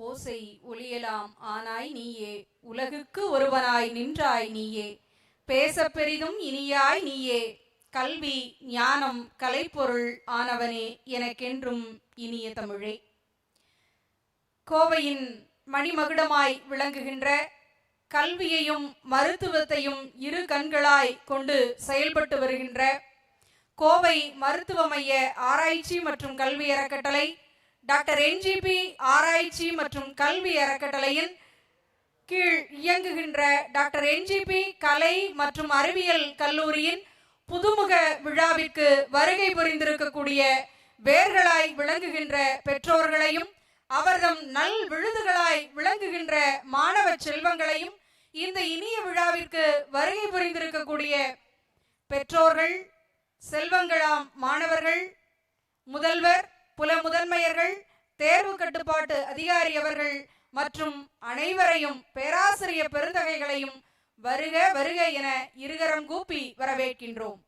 ஓசை ஒளியலாம் ஆனாய் நீயே, உலகுக்கு ஒருவனாய் நின்றாய் நீயே, பேச பெரிதும் இனியாய் நீயே, கல்வி ஞானம் கலைப்பொருள் ஆனவனே எனக்கென்றும் இனிய தமிழே. கோவையின் மணிமகுடமாய் விளங்குகின்ற கல்வியையும் மருத்துவத்தையும் இரு கண்களாய் கொண்டு செயல்பட்டு வருகின்ற கோவை மருத்துவ மைய ஆராய்ச்சி மற்றும் கல்வி அறக்கட்டளை, டாக்டர்.N.G.P ஆராய்ச்சி மற்றும் கல்வி அறக்கட்டளையின் கீழ் இயங்குகின்ற டாக்டர்.N.G.P கலை மற்றும் அறிவியல் கல்லூரியின் புதுமுக விழாவிற்கு வருகை புரிந்திருக்கக்கூடிய வேர்களாய் விளங்குகின்ற பெற்றோர்களையும் அவர்தம் நல் விழுதுகளாய் விளங்குகின்ற மாணவ செல்வங்களையும் இந்த இனிய விழாவிற்கு வருகை புரிந்திருக்கக்கூடிய பெற்றோர்கள், செல்வங்களாம் மாணவர்கள், முதல்வர், புல முதன்மையர்கள், தேர்வு கட்டுப்பாட்டு அதிகாரி அவர்கள் மற்றும் அனைவரையும் பேராசிரியர் பெருந்தகைகளையும் வருக வருக என இருகரம் கூப்பி வரவேற்கின்றோம்.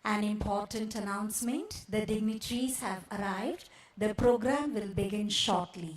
An important announcement: the dignitaries have arrived. The program will begin shortly.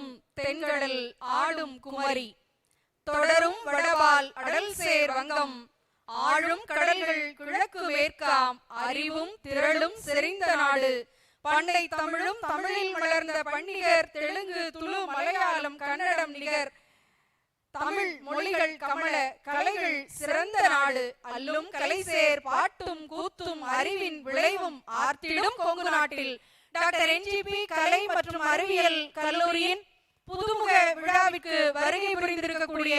தோன்றும் தென்கடல் ஆடும் குமரி, தொடரும் வடபால் அடல் சேர் வங்கம், ஆழும் கடல்கள் கிழக்கு மேற்காம், அறிவும் திரளும் செறிந்த நாடு, பண்டை தமிழும் தமிழில் மலர்ந்த பன்னிகர், தெலுங்கு துளு மலையாளம் கன்னடம் நிகர், தமிழ் மொழிகள் கமல, கலைகள் சிறந்த நாடு, அல்லும் கலைசேர் பாட்டும் கூத்தும் அறிவின் விளைவும் ஆர்த்திடும் கொங்கு நாட்டில் Dr.N.G.P கலை மற்றும் அறிவியல் கல்லூரியின் புதுமுக விழாவிற்கு வருகை புரிந்திருக்கக்கூடிய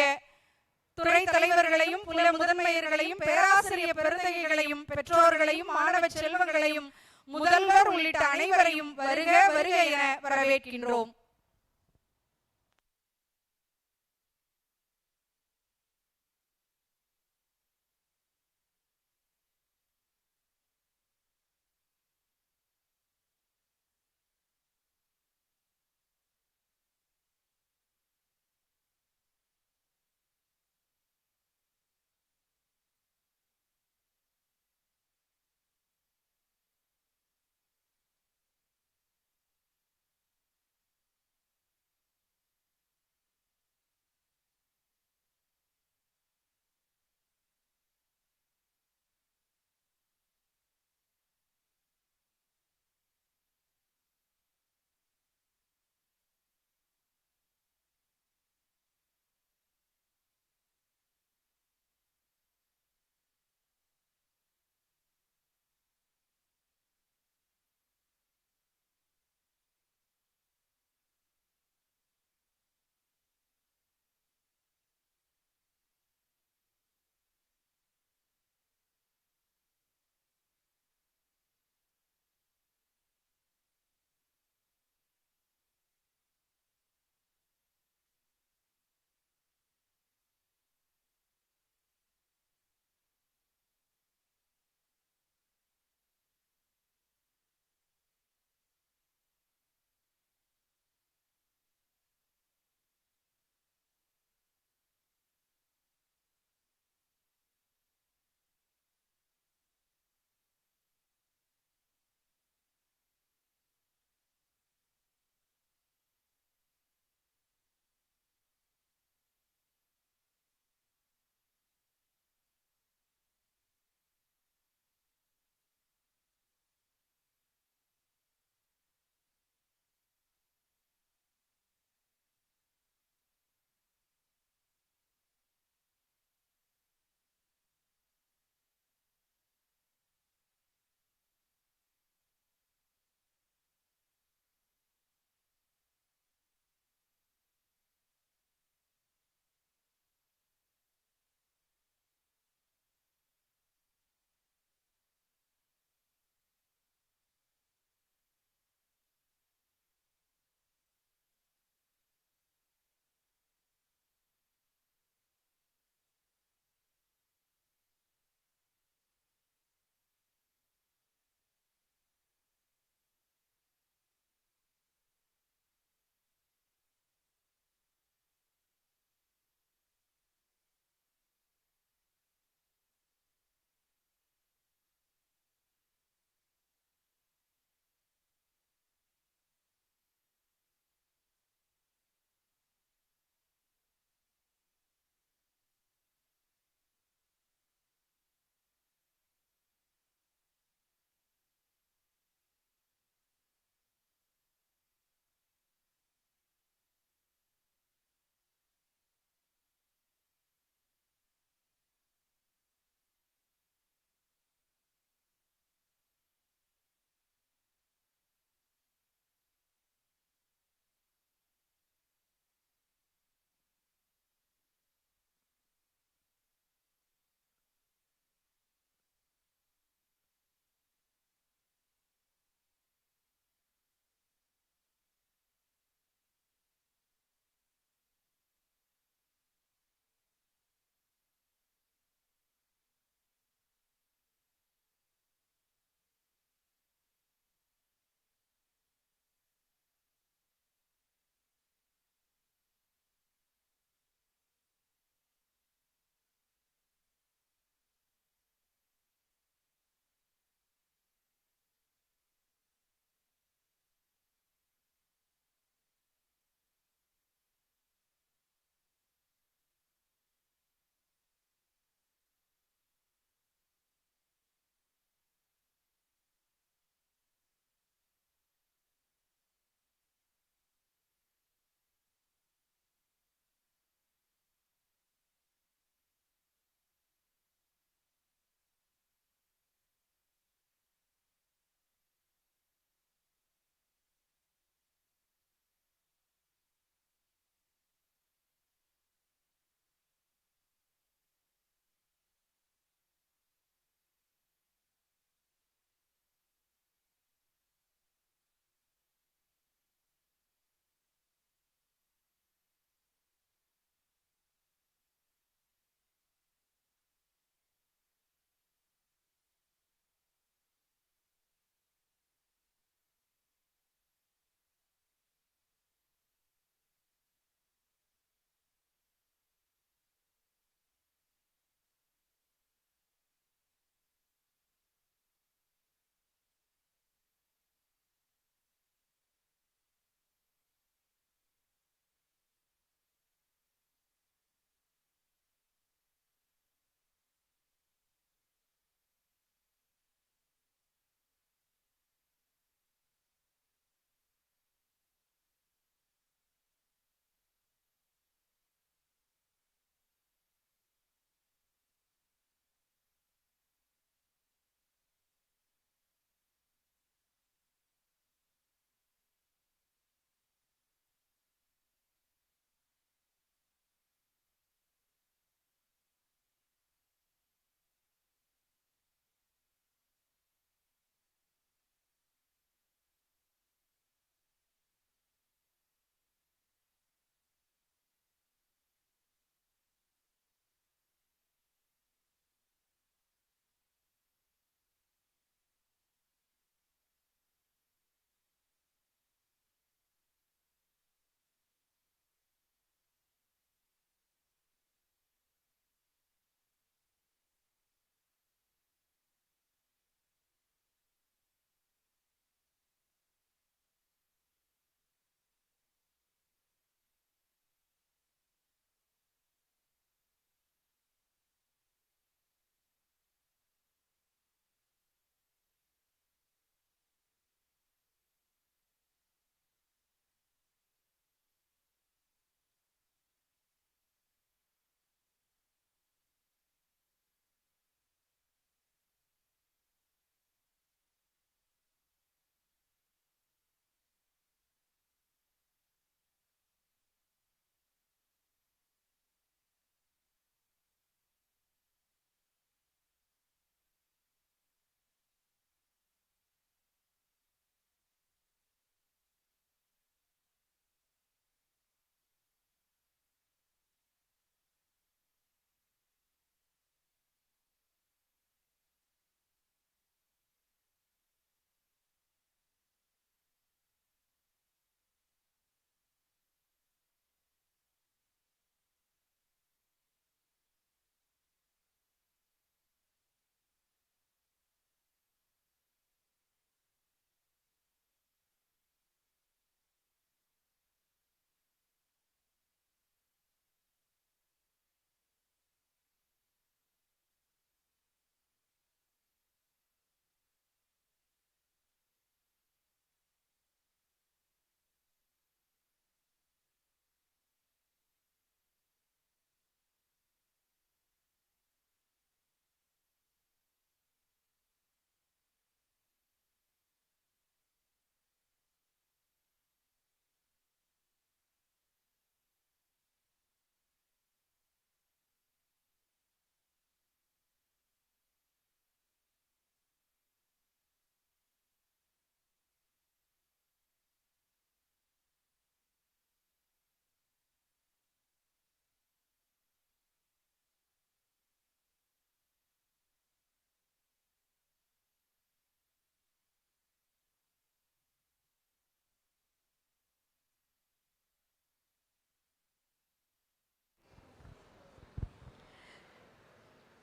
துறை தலைவர்களையும், புல முதன்மையர்களையும், பேராசிரியர் பெருந்தகைகளையும், பெற்றோர்களையும், மாணவ செல்வங்களையும், முதல்வர் உள்ளிட்ட அனைவரையும் வருக வருக என வரவேற்கின்றோம்.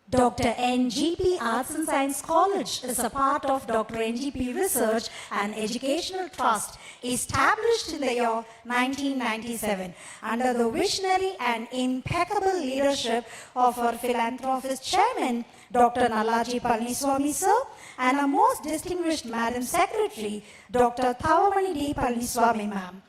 Dr.N.G.P Arts and Science College is a part of Dr.N.G.P Research and Educational Trust established in the year 1997 under the visionary and impeccable leadership of our philanthropist Chairman Dr.Nalla G Palaniswami sir and our most distinguished Madam Secretary Dr.Thavamani D Palaniswami ma'am.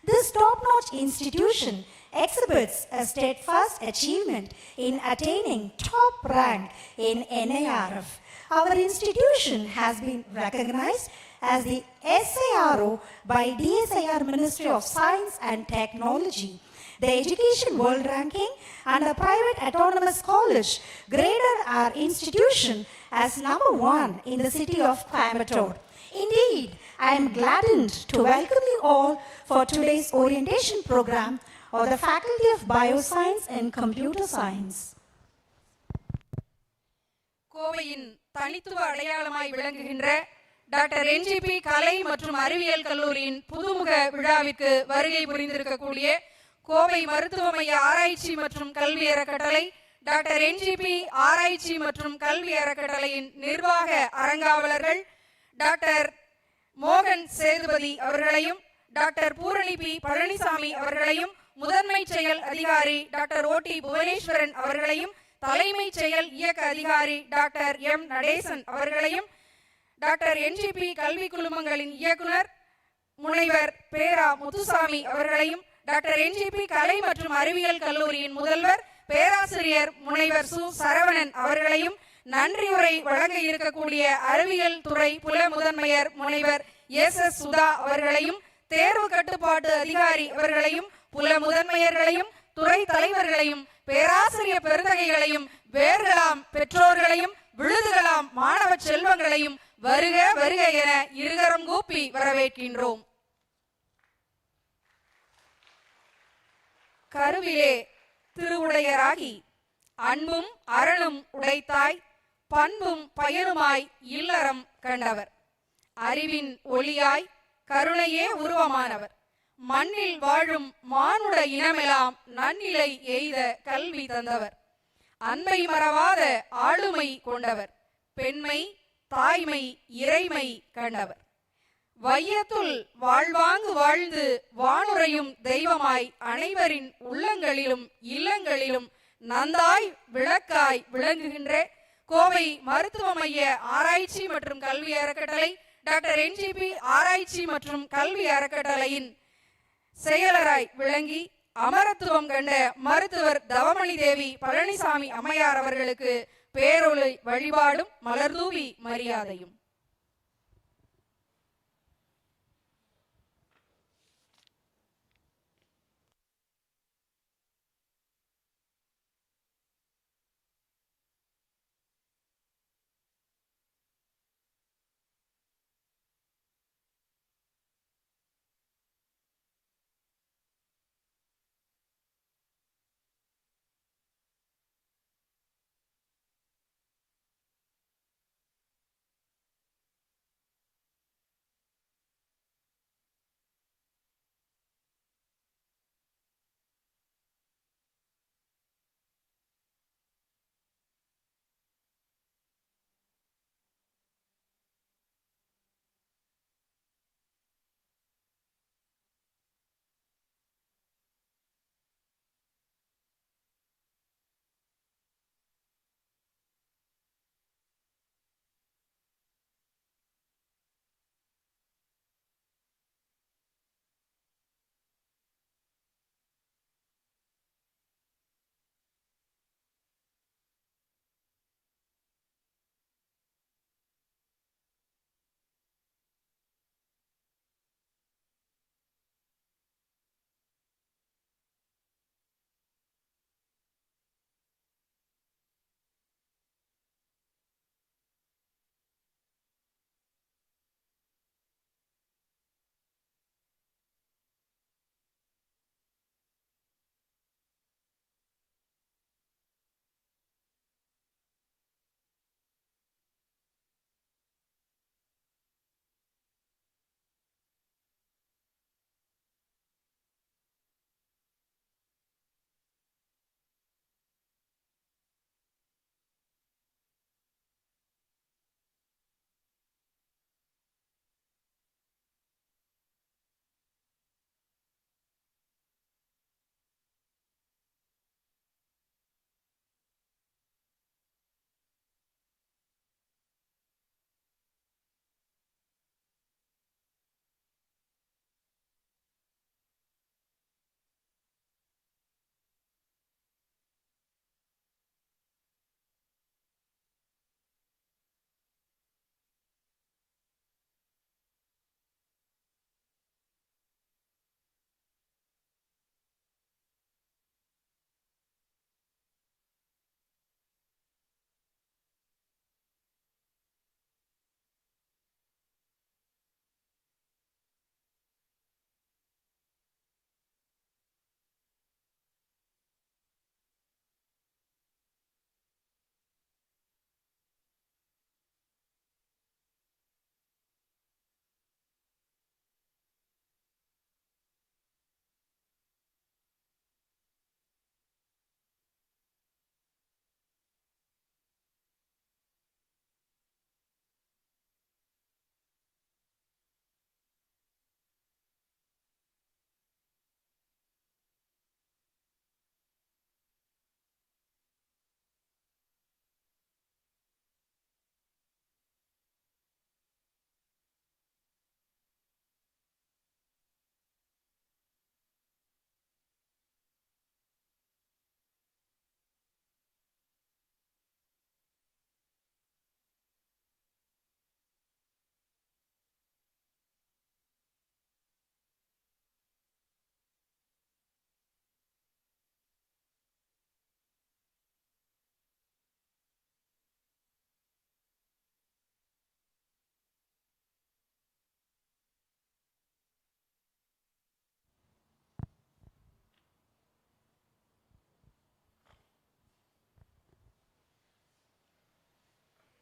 This top-notch institution exhibits a steadfast achievement in attaining top rank in NIRF. Our institution has been recognized as the SIRO by DSIR Ministry of Science and Technology. The Education World Ranking and a private autonomous college graded our institution as number 1 in the city of Coimbatore. Indeed, I am gladdened to welcome you all for today's orientation program of the Faculty of Bioscience and Computer Science. கோவையின் தனித்துவ அடையாளமாய் விளங்குகின்ற டாக்டர்.N.G.P கலை மற்றும் அறிவியல் கல்லூரியின் புதுமுக விழாவிற்கு வருகை புரிந்திருக்கக்கூடிய கோவை மருத்துவ மைய ஆராய்ச்சி மற்றும் கல்வி அறக்கட்டளை, டாக்டர்.N.G.P ஆராய்ச்சி மற்றும் கல்வி அறக்கட்டளையின் நிர்வாக அரங்காவலர்கள், டாக்டர் மோகன் சேதுபதி அவர்களையும், டாக்டர் பூரணி பி பழனிசாமி அவர்களையும், முதன்மை செயல் அதிகாரி டாக்டர் ஓ.டி புவனேஸ்வரன் அவர்களையும், தலைமை செயல் இயக்க அதிகாரி டாக்டர் எம் நடேசன் அவர்களையும், டாக்டர்.N.G.P கல்வி குழுமங்களின் இயக்குனர் முனைவர் பேரா முத்துசாமி அவர்களையும், டாக்டர்.N.G.P கலை மற்றும் அறிவியல் கல்லூரியின் முதல்வர் பேராசிரியர் முனைவர் சு சரவணன் அவர்களையும், நன்றியுரை வழங்க இருக்கக்கூடிய அறிவியல் துறை புல முதன்மையர் முனைவர் எஸ்.எஸ். சுதா அவர்களையும், தேர்வு கட்டுப்பாட்டு அதிகாரி அவர்களையும், புல முதன்மையர்களையும், துறை தலைவர்களையும், பேராசிரியர் பெருந்தகைகளையும், வேர்களாம் பெற்றோர்களையும், விழுதுகளாம் மாணவ செல்வங்களையும் வருக வருக என இருகரம் கூப்பி வரவேற்கின்றோம். கருவிலே திருவுடையராகி அன்பும் அரணும் உடைத்தாய் பண்பும் பயனுமாய் இல்லறம் கண்டவர், அறிவின் ஒளியாய் கருணையே உருவமானவர், மண்ணில் வாழும் மானுட இனமெல்லாம் நன்னிலை எய்த கல்வி தந்தவர், அன்பை மறவாத ஆளுமை கொண்டவர், பெண்மை தாய்மை இறைமை கண்டவர், வையத்துள் வாழ்வாங்கு வாழ்ந்து வானுரையும் தெய்வமாய் அனைவரின் உள்ளங்களிலும் இல்லங்களிலும் நந்தாய் விளக்காய் விளங்குகின்ற கோவை மருத்துவ மைய ஆராய்ச்சி மற்றும் கல்வி அறக்கட்டளை, டாக்டர்.N.G.P ஆராய்ச்சி மற்றும் கல்வி அறக்கட்டளையின் செயலராய் விளங்கி அமரத்துவம் கண்ட மருத்துவர் தவமணி தேவி பழனிசாமி அம்மையார் அவர்களுக்கு பேரொளி வழிபாடும் மலர்தூவி மரியாதையும்.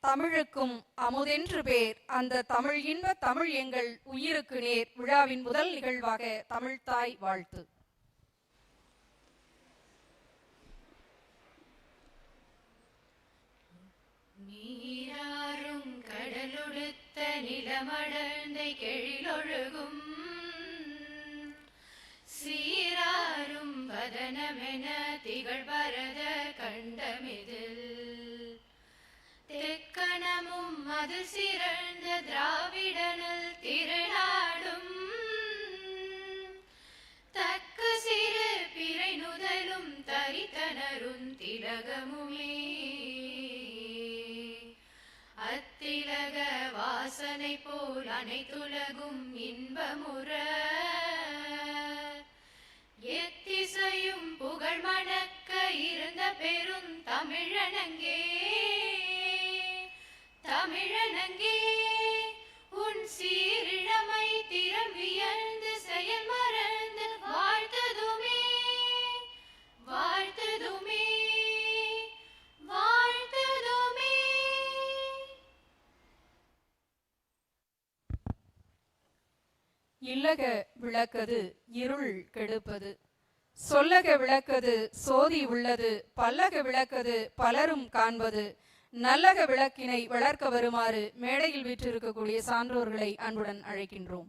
தமிழுக்கும் அமுதென்று பேர், அந்த தமிழ் இன்ப தமிழ் எங்கள் உயிருக்கு நேர். விழாவின் முதல் நிகழ்வாக தமிழ்த்தாய் வாழ்த்து. நீராறும் கடலொடுத்த நிலமடந்தை கெழிலொழுகும் சீராரும் வதனமென திகழ் பரத கண்டமிதில் தெக்கணமும் அது சிறந்த திராவிடனல் திருநாடும் தக்க சிறு பிறை நுதலும் தரித்தனரும் திலகமுமே அத்திலக வாசனை போல் அனைத்துலகும் இன்பமுற எத்திசையும் புகழ் மணக்க இருந்த பெரும் தமிழனங்கே தமிழனங்கே உன் சீரிழமை திறம் வியந்து செயல் மறந்து வாழ்த்ததுமே வாழ்த்ததுமே வாழ்த்ததுமே. இல்லக விளக்கது இருள் கெடுப்பது, சொல்லக விளக்கது சோதி உள்ளது, பல்லக விளக்கது பலரும் காண்பது. நல்லக விளக்கினை வளர்க்க வருமாறு மேடையில் வீற்றிருக்கக்கூடிய சான்றோர்களை அன்புடன் அழைக்கின்றோம்.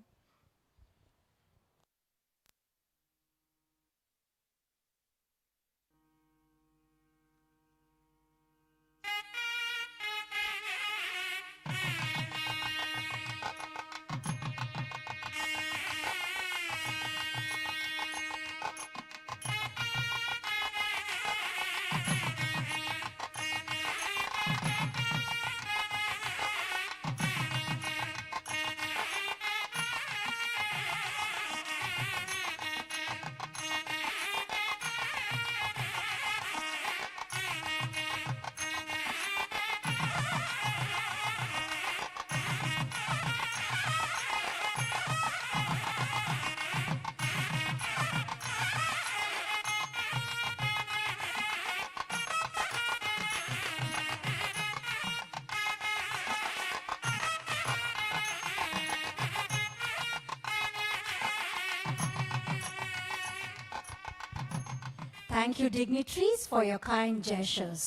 Thank you, dignitaries, for your kind gestures.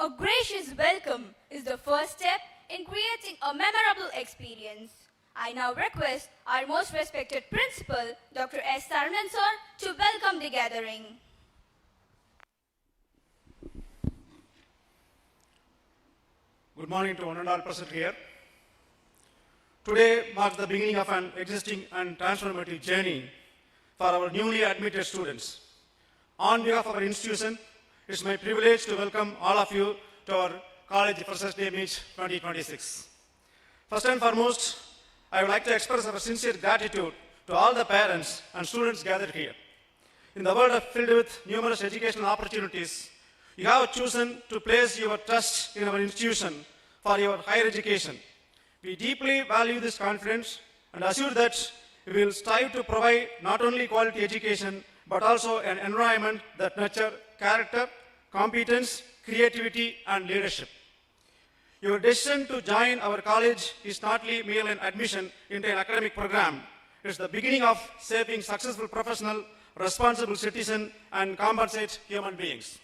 A gracious welcome is the first step in creating a memorable experience. I now request our most respected principal, Dr. S. Tharunan sir, to welcome the gathering. Good morning to one and all present here. Today marks the beginning of an existing and transformative journey for our newly admitted students. On behalf of our institution, it's my privilege to welcome all of you to our College Freshers' Day Meet 2026. First and foremost, I would like to express our sincere gratitude to all the parents and students gathered here. In the world filled with numerous educational opportunities, you have chosen to place your trust in our institution for your higher education. We deeply value this confidence and assure that we will strive to provide not only quality education, but also an environment that nurtures character, competence, creativity, and leadership. Your decision to join our college is not merely an admission into an academic program. It's the beginning of shaping successful professional, responsible citizen, and compensate human beings.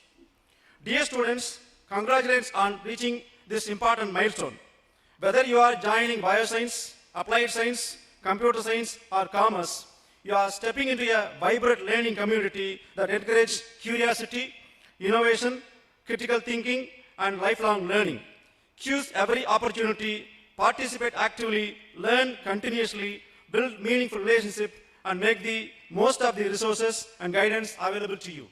Dear students, congratulations on reaching this important milestone. Whether you are joining bioscience, applied science, computer science, or commerce, you are stepping into a vibrant learning community that encourages curiosity, innovation, critical thinking, and lifelong learning. Choose every opportunity, participate actively, learn continuously, build meaningful relationships, and make the most of the resources and guidance available to you.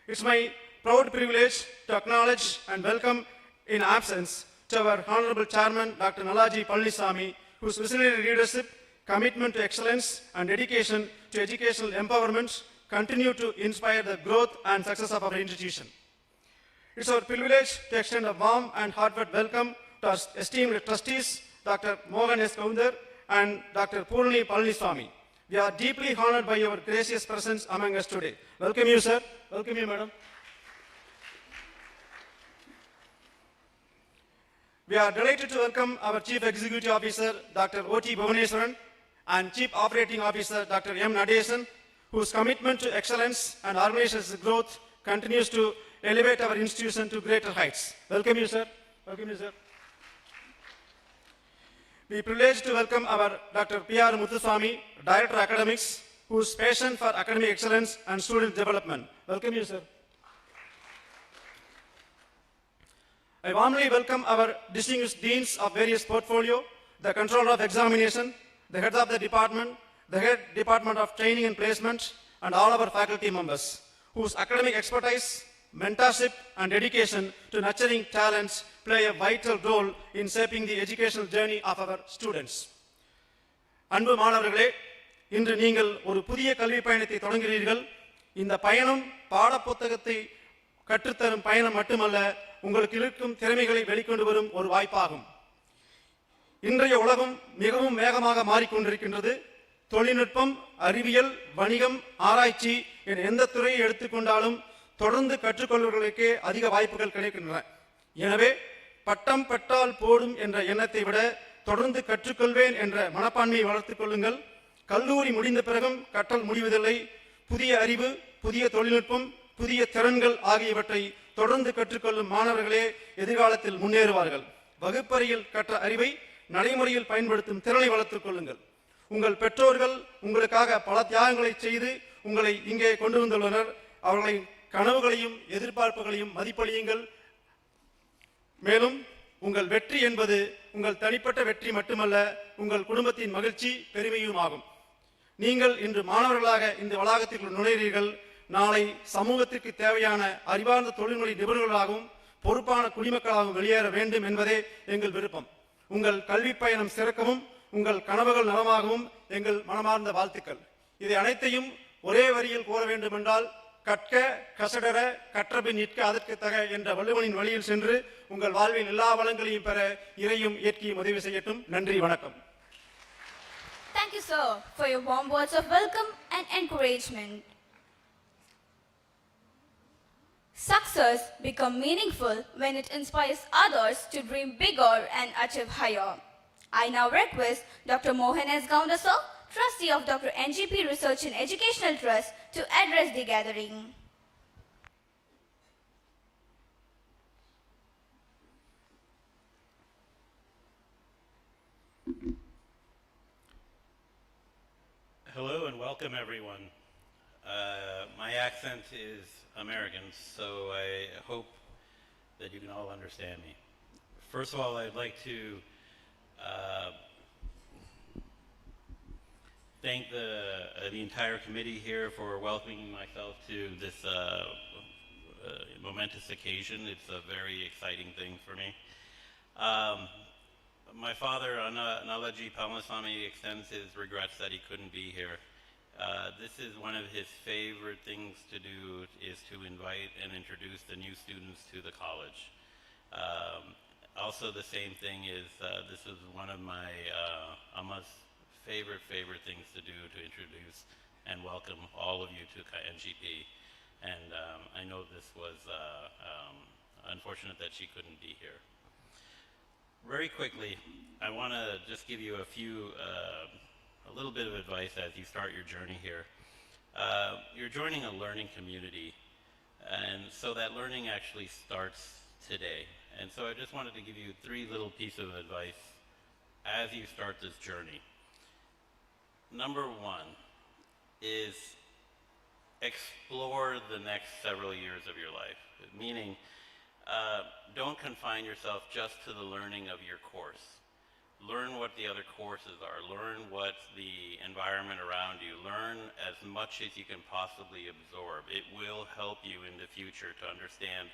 It's my proud privilege to acknowledge and welcome in absence to our Honorable Chairman, Dr.Nalla G, Palaniswami, whose visionary leadership, commitment to excellence, and dedication to educational empowerment continue to inspire the growth and success of our institution. It's our privilege to extend a warm and heartfelt welcome to our esteemed trustees, Dr. Mohan S. Kaundar and Dr. Purni Palaniswami. We are deeply honored by your gracious presence among us today. Welcome you, sir. Welcome you, madam. We are delighted to welcome our Chief Executive Officer, Dr. O.T. Bhuvaneswaran, and Chief Operating Officer, Dr. M. Nadesan, whose commitment to excellence and organizational growth continues to elevate our institution to greater heights. Welcome you, sir. Welcome you, sir. We are privileged to welcome our Dr. P.R. Muthuswamy, Director Academics, whose passion for academic excellence and student development. Welcome you, sir. I warmly welcome our distinguished deans of various portfolio, the Controller of Examination, the Head of the Department, the Head Department of Training and Placement, and all our faculty members, whose academic expertise, mentorship, and dedication to nurturing talents play a vital role in shaping the educational journey of our students. அன்பு மாணவர்களே, இன்று நீங்கள் ஒரு புதிய கல்வி பயணத்தை தொடங்குகிறீர்கள். இந்த பயணம் பாடப்புத்தகத்தை கற்றுத்தரும் பயணம் மட்டுமல்ல, உங்களுக்கு இருக்கும் திறமைகளை வெளிக்கொண்டு வரும் ஒரு வாய்ப்பாகும். இன்றைய உலகம் மிகவும் வேகமாக மாறிக்கொண்டிருக்கின்றது. தொழில்நுட்பம், அறிவியல், வணிகம், ஆராய்ச்சி என எந்த துறையை எடுத்துக்கொண்டாலும் தொடர்ந்து கற்றுக்கொள்வர்களுக்கே அதிக வாய்ப்புகள் கிடைக்கின்றன. எனவே பட்டம் பட்டால் போடும் என்ற எண்ணத்தை விட தொடர்ந்து கற்றுக்கொள்வேன் என்ற மனப்பான்மையை வளர்த்துக் கொள்ளுங்கள். கல்லூரி முடிந்த பிறகும் கற்றல் முடிவதில்லை. புதிய அறிவு, புதிய தொழில்நுட்பம், புதிய திறன்கள் ஆகியவற்றை தொடர்ந்து கற்றுக்கொள்ளும் மாணவர்களே எதிர்காலத்தில் முன்னேறுவார்கள். வகுப்பறையில் கற்ற அறிவை நடைமுறையில் பயன்படுத்தும் திறனை வளர்த்துக் கொள்ளுங்கள். உங்கள் பெற்றோர்கள் உங்களுக்காக பல தியாகங்களை செய்து உங்களை இங்கே கொண்டு வந்துள்ளனர். அவர்களின் கனவுகளையும் எதிர்பார்ப்புகளையும் மதிப்பளியுங்கள். மேலும் உங்கள் வெற்றி என்பது உங்கள் தனிப்பட்ட வெற்றி மட்டுமல்ல, உங்கள் குடும்பத்தின் மகிழ்ச்சி பெருமையும் ஆகும். நீங்கள் இன்று மாணவர்களாக இந்த வளாகத்திற்குள் நுழைகிறீர்கள். நாளை சமூகத்திற்கு தேவையான அறிவார்ந்த தொழில்முறை நிபுணர்களாகவும் பொறுப்பான குடிமக்களாகவும் வெளியேற வேண்டும் என்பதே எங்கள் விருப்பம். உங்கள் கல்வி பயணம் சிறக்கவும் உங்கள் கனவுகள் நலமாகவும் எங்கள் மனமார்ந்த வாழ்த்துக்கள். இதை அனைத்தையும் ஒரே வரியில் கூற வேண்டும் என்றால், கற்க கசடர கற்றபின் நிற்க அதற்கு தக என்ற வள்ளுவனின் வழியில் சென்று உங்கள் வாழ்வின் எல்லா வளங்களையும் பெற இறையும் இயற்கையும் உதவி செய்யட்டும். நன்றி, வணக்கம். Thank you, sir, for your warm words of welcome and encouragement. Success becomes meaningful when it inspires others to dream bigger and achieve higher. I now request Dr. Mohan S. Gaunda, sir, Trustee of Dr.N.G.P Research and Educational Trust, to address the gathering. Hello and welcome everyone. My accent is American, so I hope that you can all understand me. First of all, I'd like to thank the entire committee here for welcoming myself to this momentous occasion. It's a very exciting thing for me. My father, Dr.Nalla G, Palaniswami, extends his regrets that he couldn't be here. This is one of his favorite things to do, is to invite and introduce the new students to the college. Also the same thing is, this is one of my Amma's favorite things to do, to introduce and welcome all of you to N.G.P. And I know this was unfortunate that she couldn't be here. Very quickly, I want to just give you a little bit of advice as you start your journey here. You're joining a learning community, and so that learning actually starts today. And so I just wanted to give you 3 little pieces of advice as you start this journey. Number 1 is explore the next several years of your life, meaning don't confine yourself just to the learning of your course. Learn what the other courses are. Learn what the environment around you. Learn as much as you can possibly absorb. It will help you in the future to understand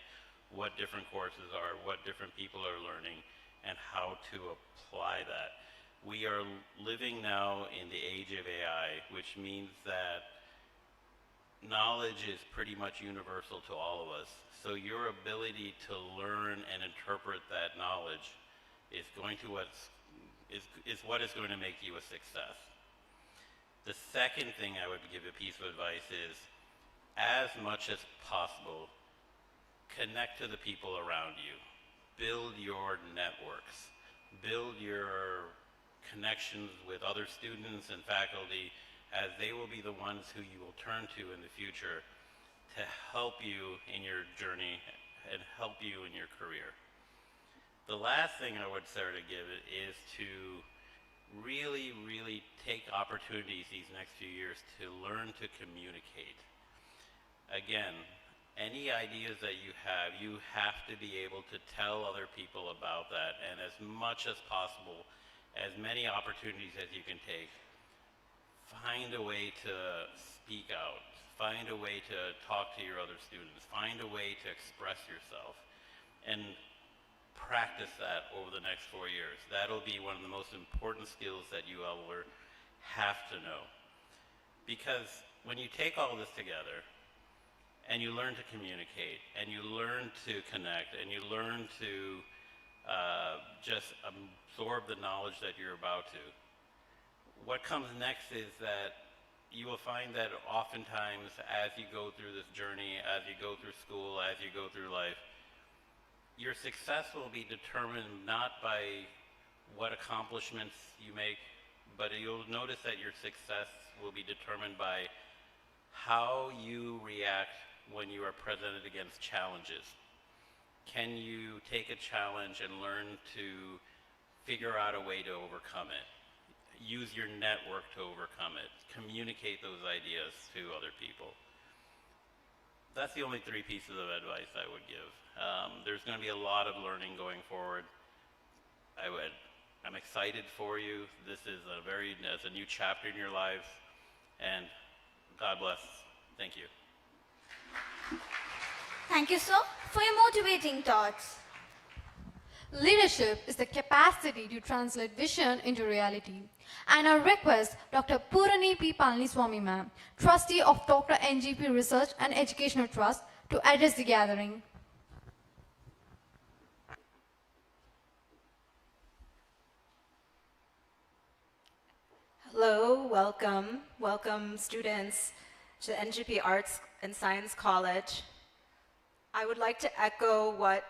what different courses are, what different people are learning, and how to apply that. We are living now in the age of AI, which means that knowledge is pretty much universal to all of us. So your ability to learn and interpret that knowledge is what is going to make you a success. The second thing I would give a piece of advice is, as much as possible, connect to the people around you. build your networks, build your connections with other students and faculty, as they will be the ones who you will turn to in the future to help you in your journey and help you in your career. The last thing I would start to give it is to really, really take opportunities these next few years to learn to communicate. Again, any ideas that you have to be able to tell other people about that, and as much as possible, as many opportunities as you can take, find a way to speak out, find a way to talk to your other students, find a way to express yourself, and practice that over the next 4 years. That'll be one of the most important skills that you all will have to know. Because when you take all this together, and you learn to communicate, and you learn to connect, and you learn to just absorb the knowledge that you're about to, what comes next is that you will find that oftentimes as you go through this journey, as you go through school, as you go through life, your success will be determined not by what accomplishments you make, but you'll notice that your success will be determined by how you react when you are presented against challenges. Can you take a challenge and learn to figure out a way to overcome it? Use your network to overcome it. Communicate those ideas to other people. That's the only 3 pieces of advice I would give. There's going to be a lot of learning going forward. I'm excited for you. This is a new chapter in your lives, and God bless. Thank you. Thank you, sir, for your motivating thoughts. Leadership is the capacity to translate vision into reality. And I request Dr. P. Palaniswami ma'am, trustee of Dr.N.G.P Research and Educational Trust, to address the gathering. Hello, welcome. Welcome students to the N.G.P Arts and Science College. I would like to echo what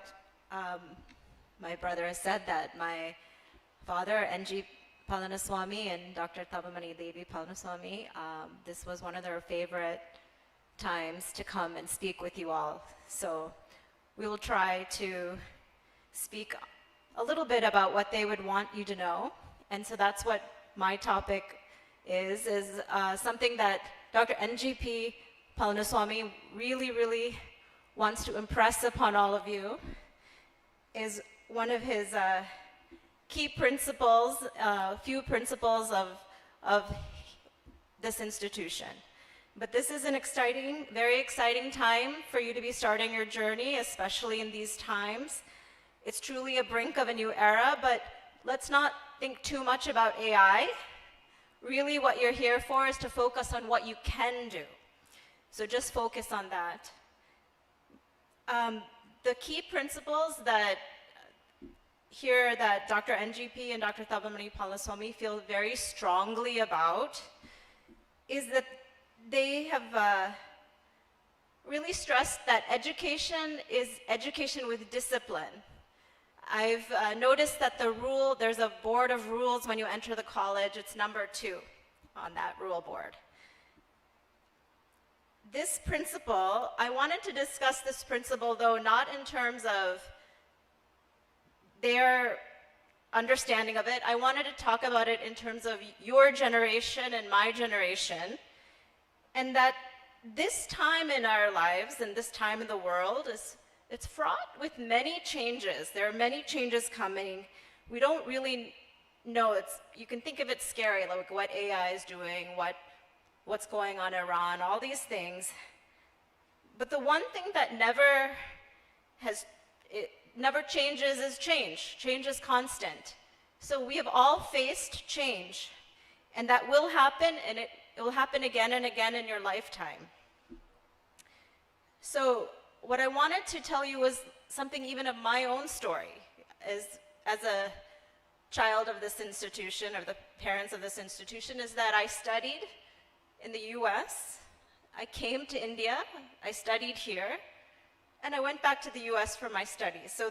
my brother has said, that my father, N.G. Palaniswami, and Dr. Thavamani D Palaniswami, this was one of their favorite times to come and speak with you all. So we will try to speak a little bit about what they would want you to know. And so that's what my topic is something that Dr. N.G.P Palaniswami really wants to impress upon all of you, is one of his key principles, few principles of this institution. But this is an exciting, very exciting time for you to be starting your journey, especially in these times. It's truly a brink of a new era, but let's not think too much about AI. Really, what you're here for is to focus on what you can do. So just focus on that. The key principles that here that Dr. N.G.P and Dr. Thavamani Palaniswami feel very strongly about is that they have really stressed that education is education with discipline. I've noticed that there's a board of rules when you enter the college. It's number 2 on that rule board. This principle, I wanted to discuss this principle, though, not in terms of their understanding of it. I wanted to talk about it in terms of your generation and my generation, and that this time in our lives and this time in the world it's fraught with many changes. There are many changes coming. We don't really know. You can think of it scary, like what AI is doing, what's going on in Iran, all these things. But the one thing that never changes is change. Change is constant. So we have all faced change, and that will happen, and it will happen again and again in your lifetime. So what I wanted to tell you was something even of my own story as a child of this institution, or the parents of this institution, is that I studied in the US, I came to India, I studied here, and I went back to the US for my studies. So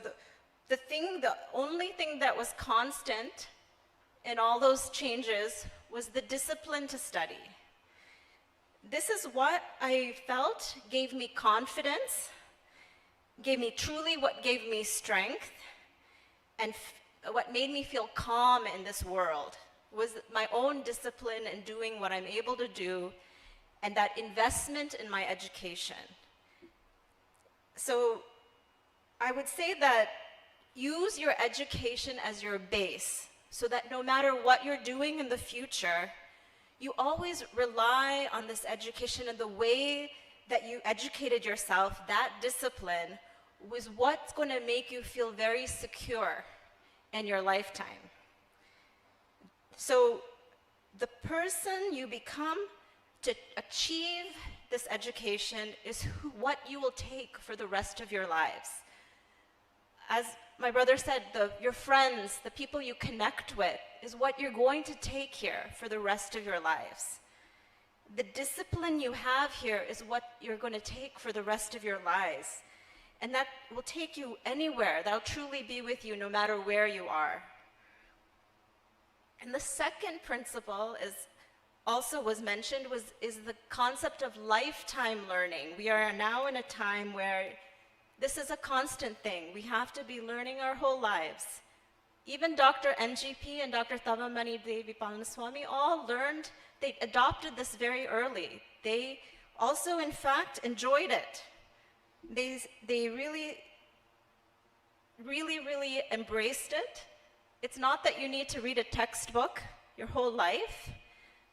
the only thing that was constant in all those changes was the discipline to study. This is what I felt gave me confidence, gave me truly what gave me strength, and what made me feel calm in this world was my own discipline in doing what I'm able to do and that investment in my education. So I would say that use your education as your base so that no matter what you're doing in the future, you always rely on this education, and the way that you educated yourself, that discipline, was what's going to make you feel very secure in your lifetime. So the person you become to achieve this education is what you will take for the rest of your lives. As my brother said, your friends, the people you connect with, is what you're going to take here for the rest of your lives. The discipline you have here is what you're going to take for the rest of your lives. And that will take you anywhere. That'll truly be with you no matter where you are. And the second principle was mentioned is the concept of lifetime learning. We are now in a time where this is a constant thing. We have to be learning our whole lives. Even Dr.N.G.P and Dr.Thavamani D, Palaniswami all learned, they adopted this very early. They also, in fact, enjoyed it. They really, really, really embraced it. It's not that you need to read a textbook your whole life,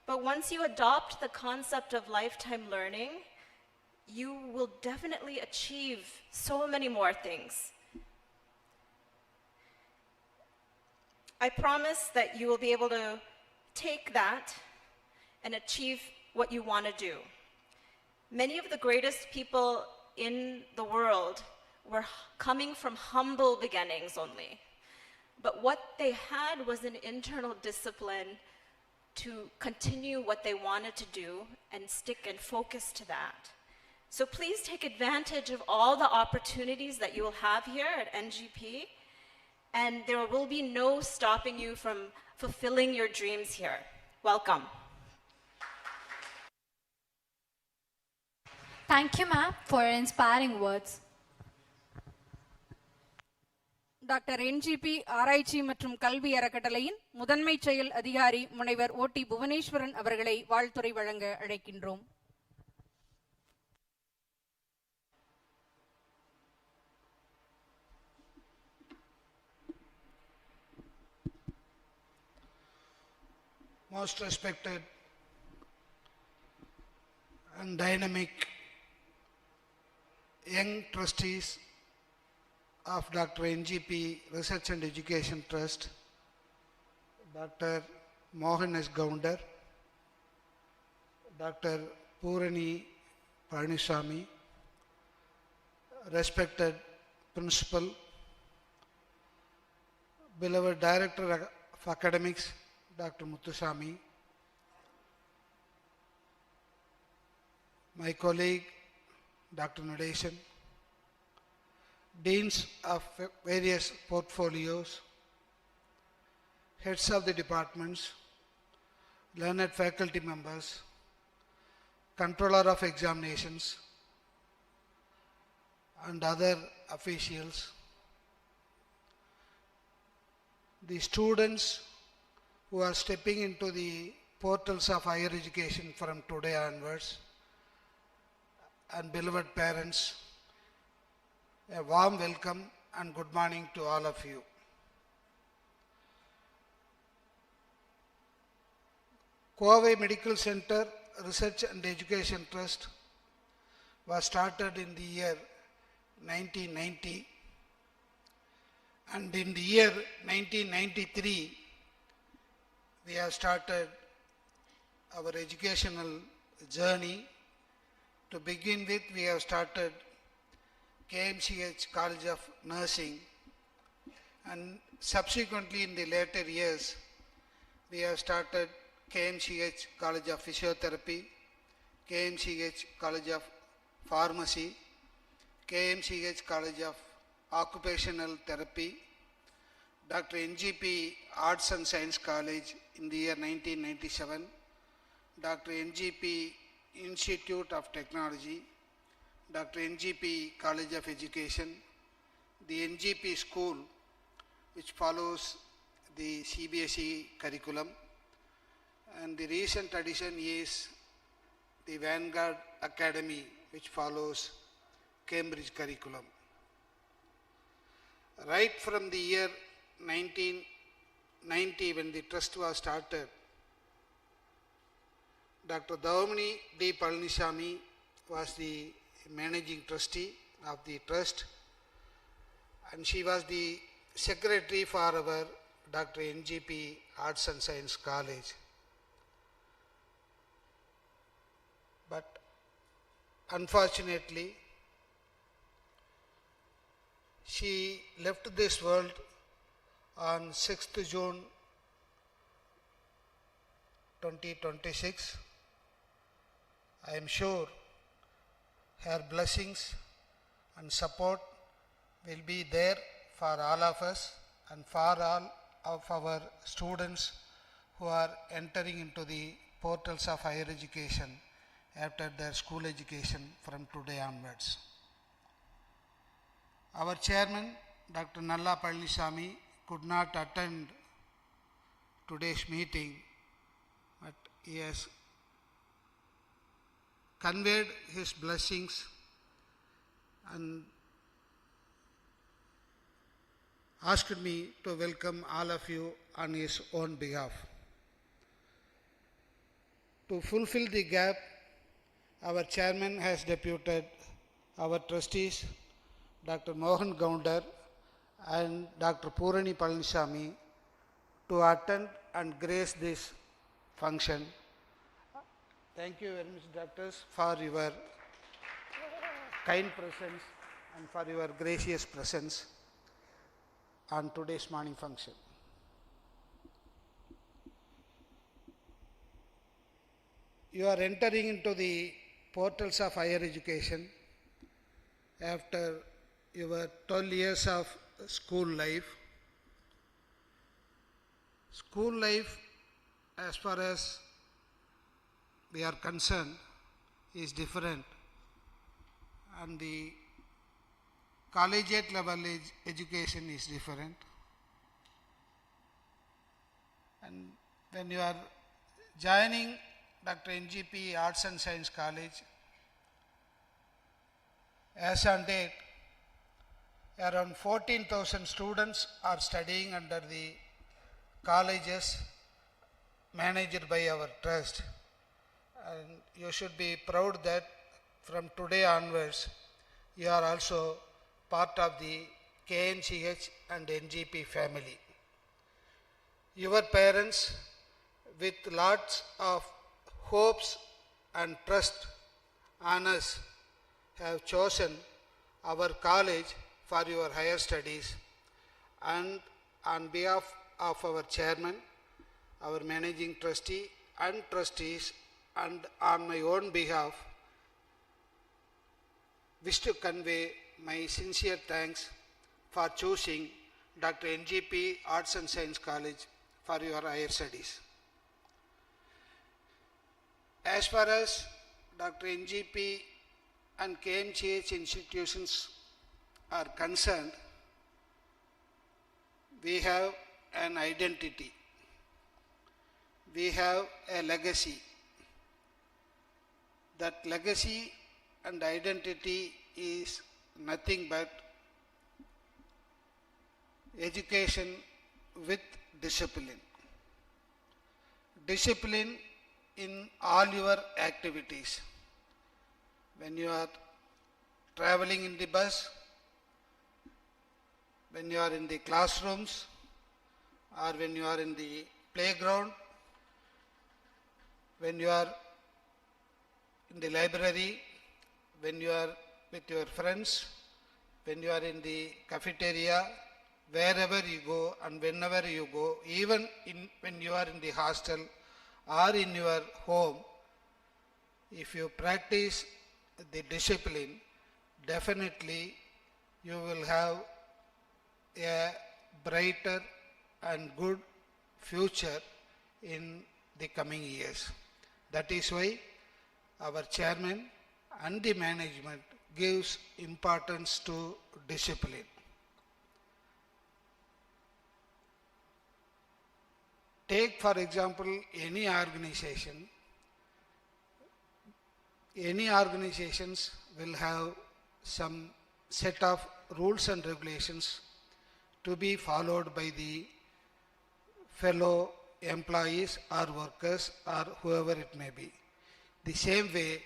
but once you adopt the concept of lifetime learning, you will definitely achieve so many more things. I promise that you will be able to take that and achieve what you want to do. Many of the greatest people in the world were coming from humble beginnings only. But what they had was an internal discipline to continue what they wanted to do and stick and focus to that. So please take advantage of all the opportunities that you will have here at N.G.P, and there will be no stopping you from fulfilling your dreams here. Welcome. Thank you, ma'am, for your inspiring words. Dr.N.G.P ஆராய்ச்சி மற்றும் கல்வி அறக்கட்டளையின் முதன்மை செயல் அதிகாரி முனைவர் ஓ.டி. புவனேஸ்வரன் அவர்களை வாழ்த்துரை வழங்க அழைக்கின்றோம். Most respected and dynamic young trustees of Dr.N.G.P Research and Education Trust, Dr. Mohan S. Gounder, Dr. Purani Palaniswami, respected Principal, beloved Director of Academics, Dr. Muthuswamy, my colleague, Dr. Nadeshan, deans of various portfolios, heads of the departments, learned faculty members, controller of examinations, and other officials, the students who are stepping into the portals of higher education from today onwards, and beloved parents, a warm welcome and good morning to all of you. Kovai Medical Center Research and Education Trust was started in the year 1990, and in the year 1993 we have started our educational journey. To begin with, we have started KMCH College of Nursing, and subsequently in the later years we have started KMCH College of Physiotherapy, KMCH College of Pharmacy, KMCH College of Occupational Therapy, Dr.N.G.P Arts and Science College in the year 1997, Dr.N.G.P Institute of Technology, Dr.N.G.P College of Education, the N.G.P School, which follows the CBSE curriculum, and the recent addition is the Vanguard Academy, which follows Cambridge curriculum. Right from the year 1990, when the trust was started, Dr.Thavamani D Palaniswami was the Managing Trustee of the trust, and she was the secretary for our Dr.N.G.P Arts and Science College. But unfortunately, she left this world on 6th June 2026. I am sure her blessings and support will be there for all of us and for all of our students who are entering into the portals of higher education after their school education from today onwards. Our chairman, Dr.Nalla G could not attend today's meeting, but he has conveyed his blessings and asked me to welcome all of you on his own behalf. To fulfill the gap, our chairman has deputed our trustees, Dr. Mohan Gounder and Dr. Purani Palaniswami, to attend and grace this function. Thank you very much, doctors, for your kind presence and for your gracious presence on today's morning function. You are entering into the portals of higher education after your 12 years of school life. School life, as far as we are concerned, is different, and the collegiate level education is different. And when you are joining Dr.N.G.P Arts and Science College, as on date, around 14,000 students are studying under the colleges managed by our trust. And you should be proud that from today onwards, you are also part of the KNCH and NGP family. Your parents, with lots of hopes and trust on us, have chosen our college for your higher studies, and on behalf of our chairman, our managing trustee and trustees, and on my own behalf, wish to convey my sincere thanks for choosing Dr.N.G.P Arts and Science College for your higher studies. As far as Dr.N.G.P and KMCH institutions are concerned, we have an identity, we have a legacy. That legacy and identity is nothing but education with discipline. Discipline in all your activities. When you are traveling in the bus, when you are in the classrooms, or when you are in the playground, when you are in the library, when you are with your friends, when you are in the cafeteria, wherever you go and whenever you go, even when you are in the hostel or in your home, if you practice the discipline, definitely you will have a brighter and good future in the coming years. That is why our chairman and the management gives importance to discipline. Take for example any organization. Any organizations will have some set of rules and regulations to be followed by the fellow employees or workers or whoever it may be. The same way,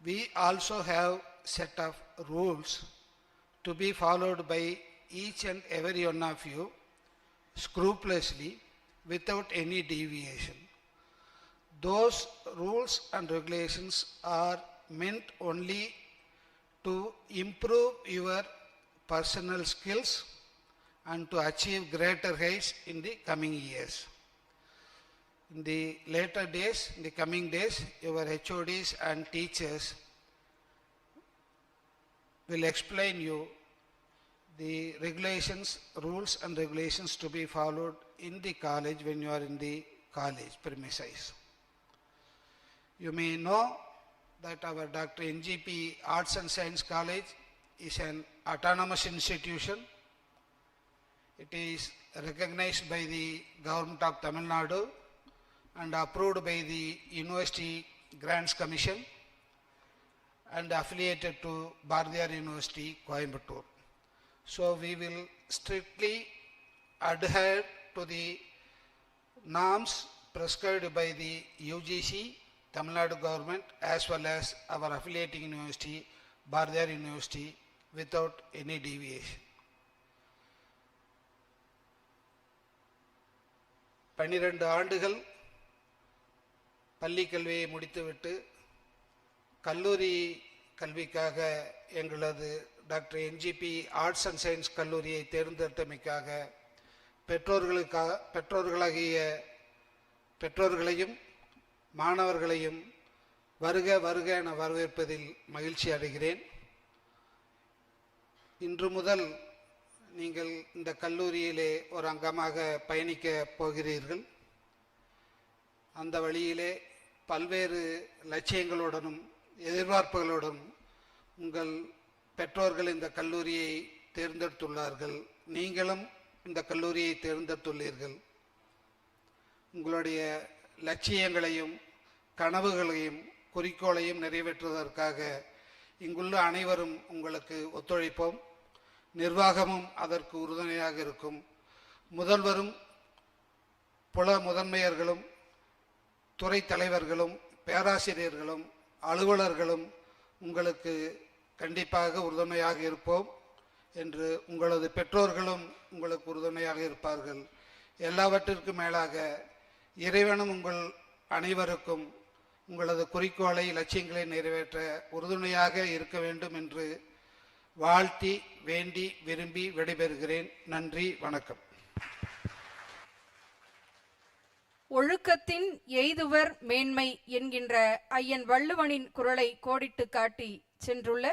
we also have set of rules to be followed by each and every one of you scrupulously without any deviation. Those rules and regulations are meant only to improve your personal skills and to achieve greater heights in the coming years. In the later days, in the coming days, your HODs and teachers will explain you the regulations, rules and regulations to be followed in the college when you are in the college premises. You may know that our Dr.N.G.P Arts and Science College is an autonomous institution. It is recognized by the Government of Tamil Nadu and approved by the University Grants Commission and affiliated to Bardiyar University, Coimbatore. So we will strictly adhere to the norms prescribed by the UGC, Tamil Nadu government, as well as our affiliating university, Bardiyar University, without any deviation. 12 ஆண்டுகள் பள்ளி கல்வியை முடித்துவிட்டு கல்லூரி கல்விக்காக எங்களது doctor NGP arts and science கல்லூரியை தேர்ந்தெடுத்தமைக்காக பெற்றோர்களையும் மாணவர்களையும் வருக வருக என வரவேற்பதில் மகிழ்ச்சி அடைகிறேன். இன்று முதல் நீங்கள் இந்த கல்லூரியிலே ஒரு அங்கமாக பயணிக்க போகிறீர்கள். அந்த வழியிலே பல்வேறு லட்சியங்களுடனும் எதிர்பார்ப்புகளுடன் உங்கள் பெற்றோர்கள் இந்த கல்லூரியை தேர்ந்தெடுத்துள்ளார்கள். நீங்களும் இந்த கல்லூரியை தேர்ந்தெடுத்துள்ளீர்கள். உங்களுடைய லட்சியங்களையும் கனவுகளையும் குறிக்கோளையும் நிறைவேற்றுவதற்காக இங்குள்ள அனைவரும் உங்களுக்கு ஒத்துழைப்போம். நிர்வாகமும் அதற்கு உறுதுணையாக இருக்கும். முதல்வரும் புல முதன்மையர்களும் துறை தலைவர்களும் பேராசிரியர்களும் அலுவலர்களும் உங்களுக்கு கண்டிப்பாக உறுதுணையாக இருப்போம் என்று உங்களது பெற்றோர்களும் உங்களுக்கு உறுதுணையாக இருப்பார்கள். எல்லாவற்றிற்கும் மேலாக இறைவனும் உங்கள் அனைவருக்கும் உங்களது குறிக்கோளை லட்சியங்களை நிறைவேற்ற உறுதுணையாக இருக்க வேண்டும் என்று வாழ்த்தி வேண்டி விரும்பி விடைபெறுகிறேன். நன்றி, வணக்கம். ஒழுக்கத்தின் எய்துவர் மேன்மை என்கின்ற ஐயன் வள்ளுவனின் குரலை கோடிட்டு காட்டி சென்றுள்ள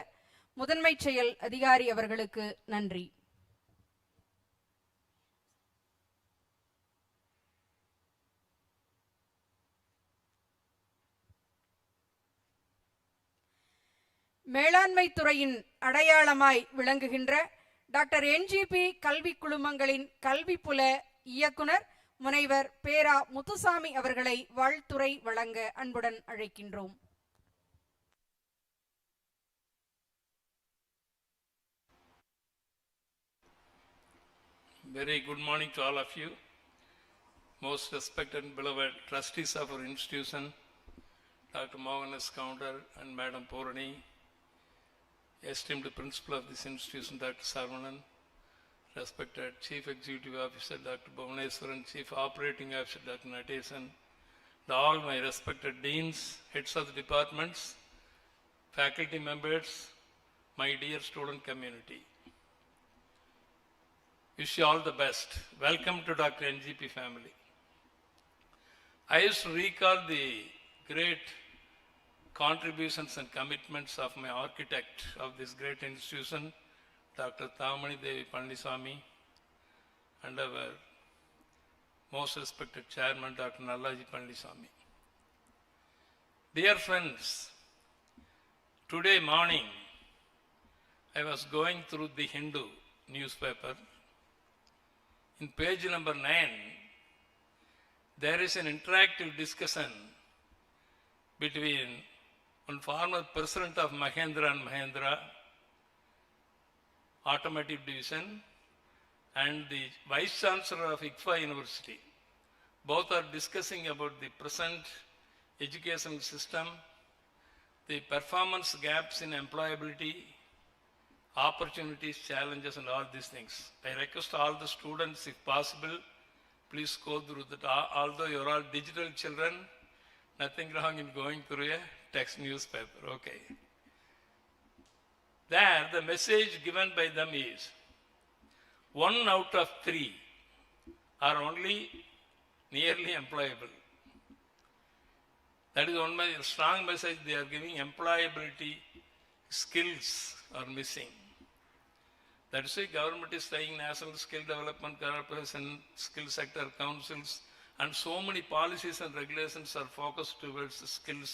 முதன்மை செயல் அதிகாரி அவர்களுக்கு நன்றி. மேலாண்மை துறையின் அடையாளமாய் விளங்குகின்ற டாக்டர் N.G.P கல்வி குழுமங்களின் கல்விப்புல இயக்குனர் முனைவர் பேரா முத்துசாமி அவர்களை வாழ்த்துரை வழங்க அன்புடன் அழைக்கின்றோம். Very good morning to all of you. Most respected and beloved trustees of our institution, Dr. Mohan S. Counter and Madam Purani, esteemed principal of this institution, Dr. Sarvanan, respected Chief Executive Officer, Dr. Bhuvaneswaran, Chief Operating Officer, Dr. Natesan, all my respected deans, heads of the departments, faculty members, my dear student community. Wish you all the best. Welcome to Dr. N.G.P family. I used to recall the great contributions and commitments of my architect of this great institution, Dr.Thavamani D Palaniswami, and our most respected Chairman Dr.Nalla G. Dear friends, today morning I was going through the Hindu newspaper. In page number 9, there is an interactive discussion between one former president of Mahindra and Mahindra Automotive Division and the Vice Chancellor of ICFA University. Both are discussing about the present educational system, the performance gaps in employability, opportunities, challenges, and all these things. I request all the students, if possible, please go through that. Although you're all digital children, nothing wrong in going through a text newspaper, okay. There, the message given by them is, 1 out of 3 are only nearly employable. That is one strong message they are giving. Employability skills are missing. That is why government is trying National Skill Development Corporation, Skill Sector Councils, and so many policies and regulations are focused towards skill.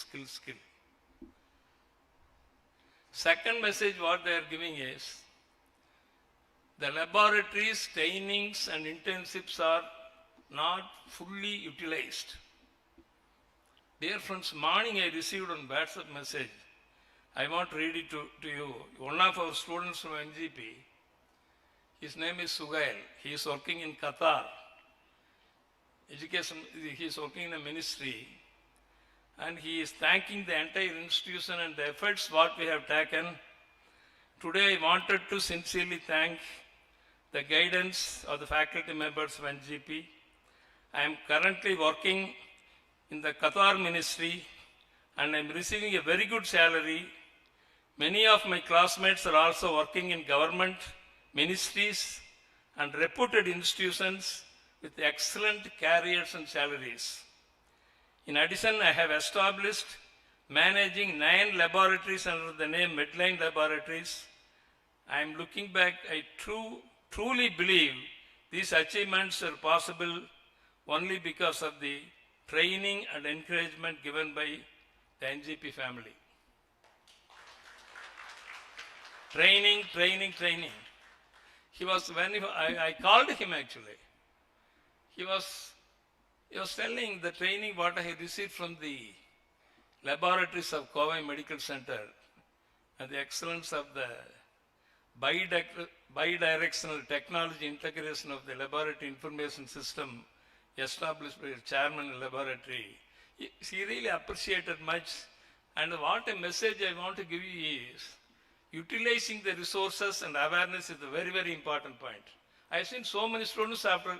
Second message what they are giving is, the laboratories, trainings and internships are not fully utilized. Dear friends, morning I received one WhatsApp message. I want to read it to you. One of our students from N.G.P, his name is Sugail. He is working in Qatar. Education, he is working in a ministry. And he is thanking the entire institution and the efforts what we have taken. Today I wanted to sincerely thank the guidance of the faculty members of N.G.P. I am currently working in the Qatar ministry and I am receiving a very good salary. Many of my classmates are also working in government, ministries and reputed institutions with excellent careers and salaries. In addition, I have established managing 9 laboratories under the name Medline Laboratories. I am looking back, I truly believe these achievements are possible only because of the training and encouragement given by the N.G.P family. Training. He was, I called him actually. He was telling the training what I received from the laboratories of COIMBATORE Medical Center and the excellence of the bidirectional technology integration of the laboratory information system established by the Chairman and Laboratory. He really appreciated much, and what a message I want to give you is, utilizing the resources and awareness is a very, very important point. I have seen so many students after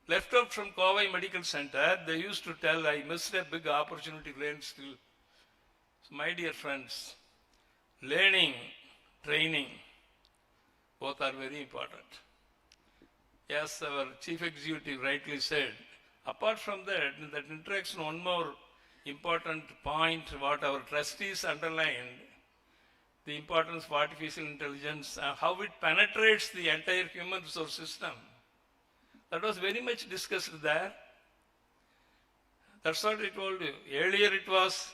left out from COIMBATORE Medical Center, they used to tell, I missed a big opportunity to learn still. So my dear friends, learning, training, both are very important. Yes, our chief executive rightly said, apart from that, in that interaction, one more important point what our trustees underlined, the importance of artificial intelligence, how it penetrates the entire human resource system. That was very much discussed there. That's what I told you. Earlier it was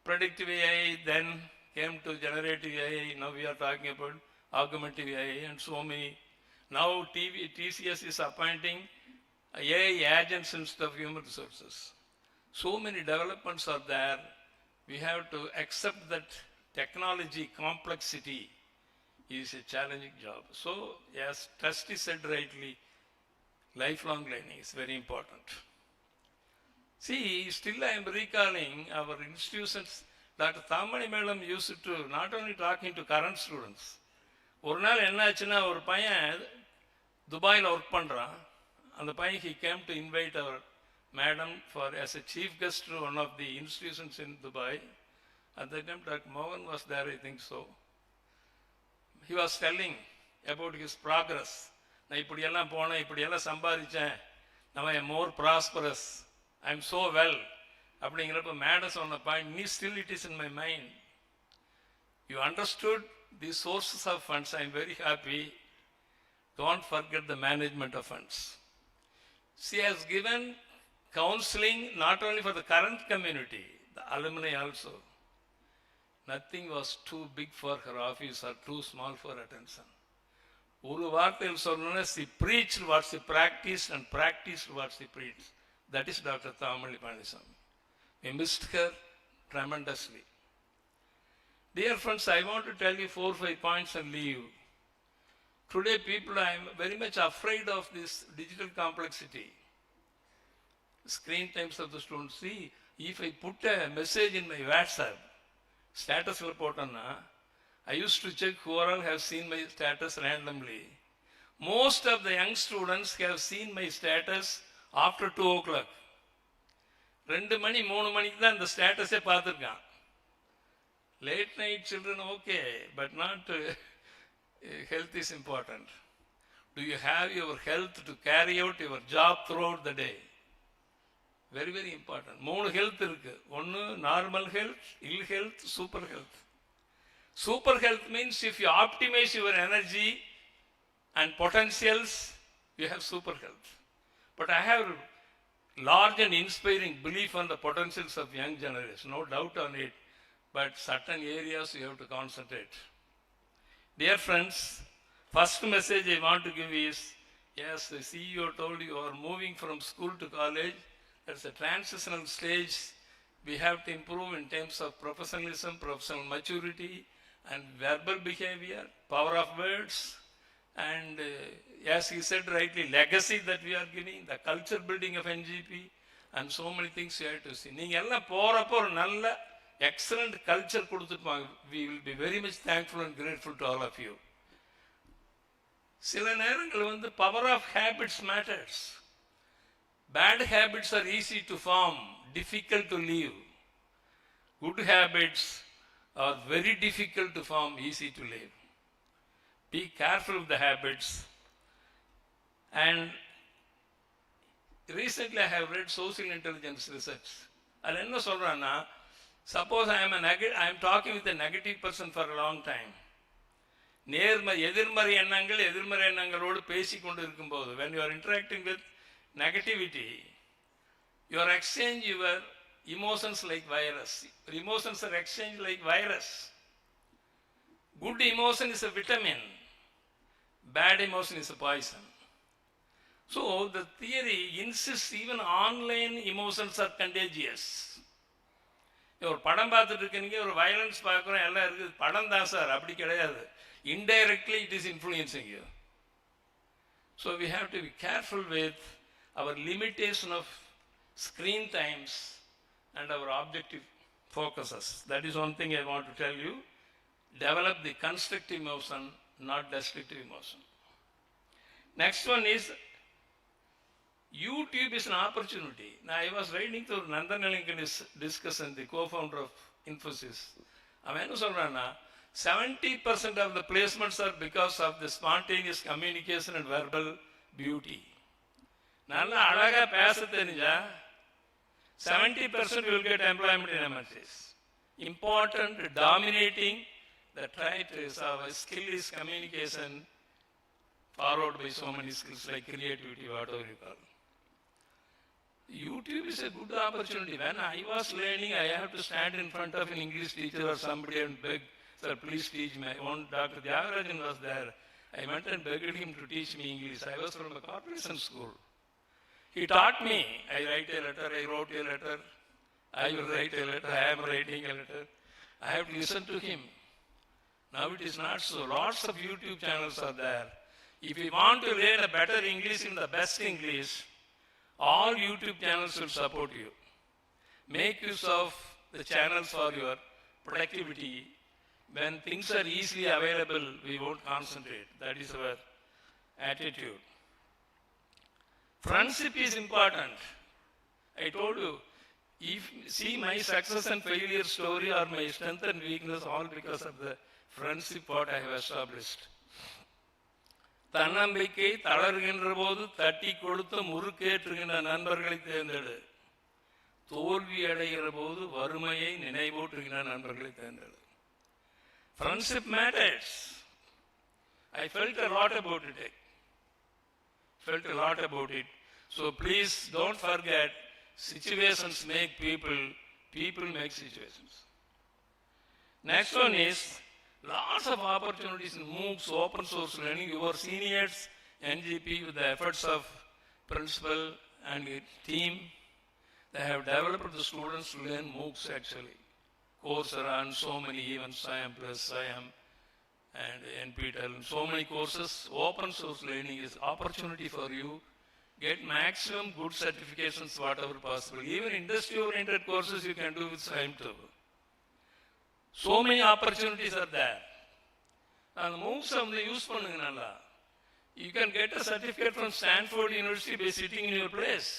predictive AI, then came to generative AI, now we are talking about augmentative AI and so many. Now TCS is appointing AI agents instead of human resources. So many developments are there. We have to accept that technology complexity is a challenging job. So, as trustee said rightly, lifelong learning is very important. See, still I am recalling our institutions. Dr. Thavamani madam used to not only talking to current students. ஒரு நாள் என்னாச்சுன்னா ஒரு பையன் துபாயில் work பண்ணுறான். அந்த பையன் he came to invite our madam for as a chief guest to one of the institutions in Dubai. At that time Dr. Mohan was there, I think so. He was telling about his progress. நான் இப்படியெல்லாம் போனேன், இப்படியெல்லாம் சம்பாதிச்சேன், now I am more prosperous, I am so well. அப்படிங்கிறப்ப madam சொன்ன point, still it is in my mind. You understood the sources of funds, I am very happy. Don't forget the management of funds. She has given counseling not only for the current community, the alumni also. Nothing was too big for her office or too small for attention. ஒரு வார்த்தையில் சொல்லணும்னா she preached what she practiced and practiced what she preached. That is Dr. Thavamani Palaniswami. We missed her tremendously. Dear friends, I want to tell you 4 or 5 points and leave. Today people, I am very much afraid of this digital complexity. Screen times of the students. See, if I put a message in my WhatsApp, status report on, I used to check who all have seen my status randomly. Most of the young students have seen my status after 2 o'clock. 2 மணி 3 மணிக்கு தான் இந்த ஸ்டேட்டஸே பார்த்துருக்கான். Late night children okay, but not health is important. Do you have your health to carry out your job throughout the day? Very, very important. 3 health இருக்கு. ஒன்று normal health, ill health, super health. Super health means if you optimize your energy and potentials, you have super health. But I have large and inspiring belief on the potentials of young generation, no doubt on it. But certain areas you have to concentrate. Dear friends, first message I want to give is, yes, the CEO told you are moving from school to college. That's a transitional stage. We have to improve in terms of professionalism, professional maturity, and verbal behavior, power of words, and as he said rightly, legacy that we are giving, the culture building of NGP, and so many things you have to see. நீங்கள் எல்லாம் போகிறப்போ ஒரு நல்ல excellent culture கொடுத்துருப்பாங்க. We will be very much thankful and grateful to all of you. சில நேரங்கள் வந்து power of habits matters. Bad habits are easy to form, difficult to leave. Good habits are very difficult to form, easy to live. Be careful of the habits. And recently I have read social intelligence research. அதில் என்ன சொல்கிறான்னா, suppose I am talking with a negative person for a long time. எதிர்மறை எண்ணங்களோடு பேசிக்கொண்டு இருக்கும்போது, when you are interacting with negativity, you are exchanging your emotions like virus. Emotions are exchanged like virus. Good emotion is a vitamin. Bad emotion is a poison. So the theory insists even online emotions are contagious. ஒரு படம் பார்த்துட்டு இருக்கீங்க, ஒரு violence பார்க்குறோம், எல்லாம் இருக்குது, படம் தான் சார், அப்படி கிடையாது. Indirectly it is influencing you. So we have to be careful with our limitation of screen times and our objective focuses. That is one thing I want to tell you. Develop the constructive emotion, not destructive emotion. Next one is YouTube is an opportunity. Now I was reading through Nandanala's discussion, the co-founder of Infosys. அவன் என்ன சொல்றான்னா, 70% of the placements are because of the spontaneous communication and verbal beauty. நல்லா அழகா பேச தெரிஞ்சா 70% will get employment in MNCs. Important, dominating, the trait is our skill is communication, followed by so many skills like creativity, whatever you call. YouTube is a good opportunity. When I was learning, I have to stand in front of an English teacher or somebody and beg, sir, please teach me. One Dr.Nalla G was there. I went and begged him to teach me English. I was from a corporation school. He taught me. I write a letter, I wrote a letter, I will write a letter, I am writing a letter. I have to listen to him. Now it is not so. Lots of YouTube channels are there. If you want to learn a better English in the best English, all YouTube channels will support you. Make use of the channels for your productivity. When things are easily available, we won't concentrate. That is our attitude. Friendship is important. I told you, if see my success and failure story or my strength and weakness, all because of the friendship what I have established. தன்னம்பிக்கை தளர்கின்ற போது தட்டி கொடுத்து முறுக்கேற்றுகின்ற நண்பர்களை தேர்ந்தெடு. தோல்வி அடைகிற போது வறுமையை நினைவூற்றுகின்ற நண்பர்களை தேர்ந்தெடு. Friendship matters. I felt a lot about it. So please don't forget, situations make people, people make situations. Next one is lots of opportunities in MOOCs, open source learning. Your seniors, NGP, with the efforts of principal and team, they have developed the students to learn MOOCs actually. Coursera and so many, even SIAM plus SIAM and NPTEL, and so many courses. Open source learning is opportunity for you. Get maximum good certifications, whatever possible. Even industry-oriented courses you can do with SIAM too. So many opportunities are there. And MOOCs use பண்ணுங்க நல்லா. You can get a certificate from Stanford University by sitting in your place.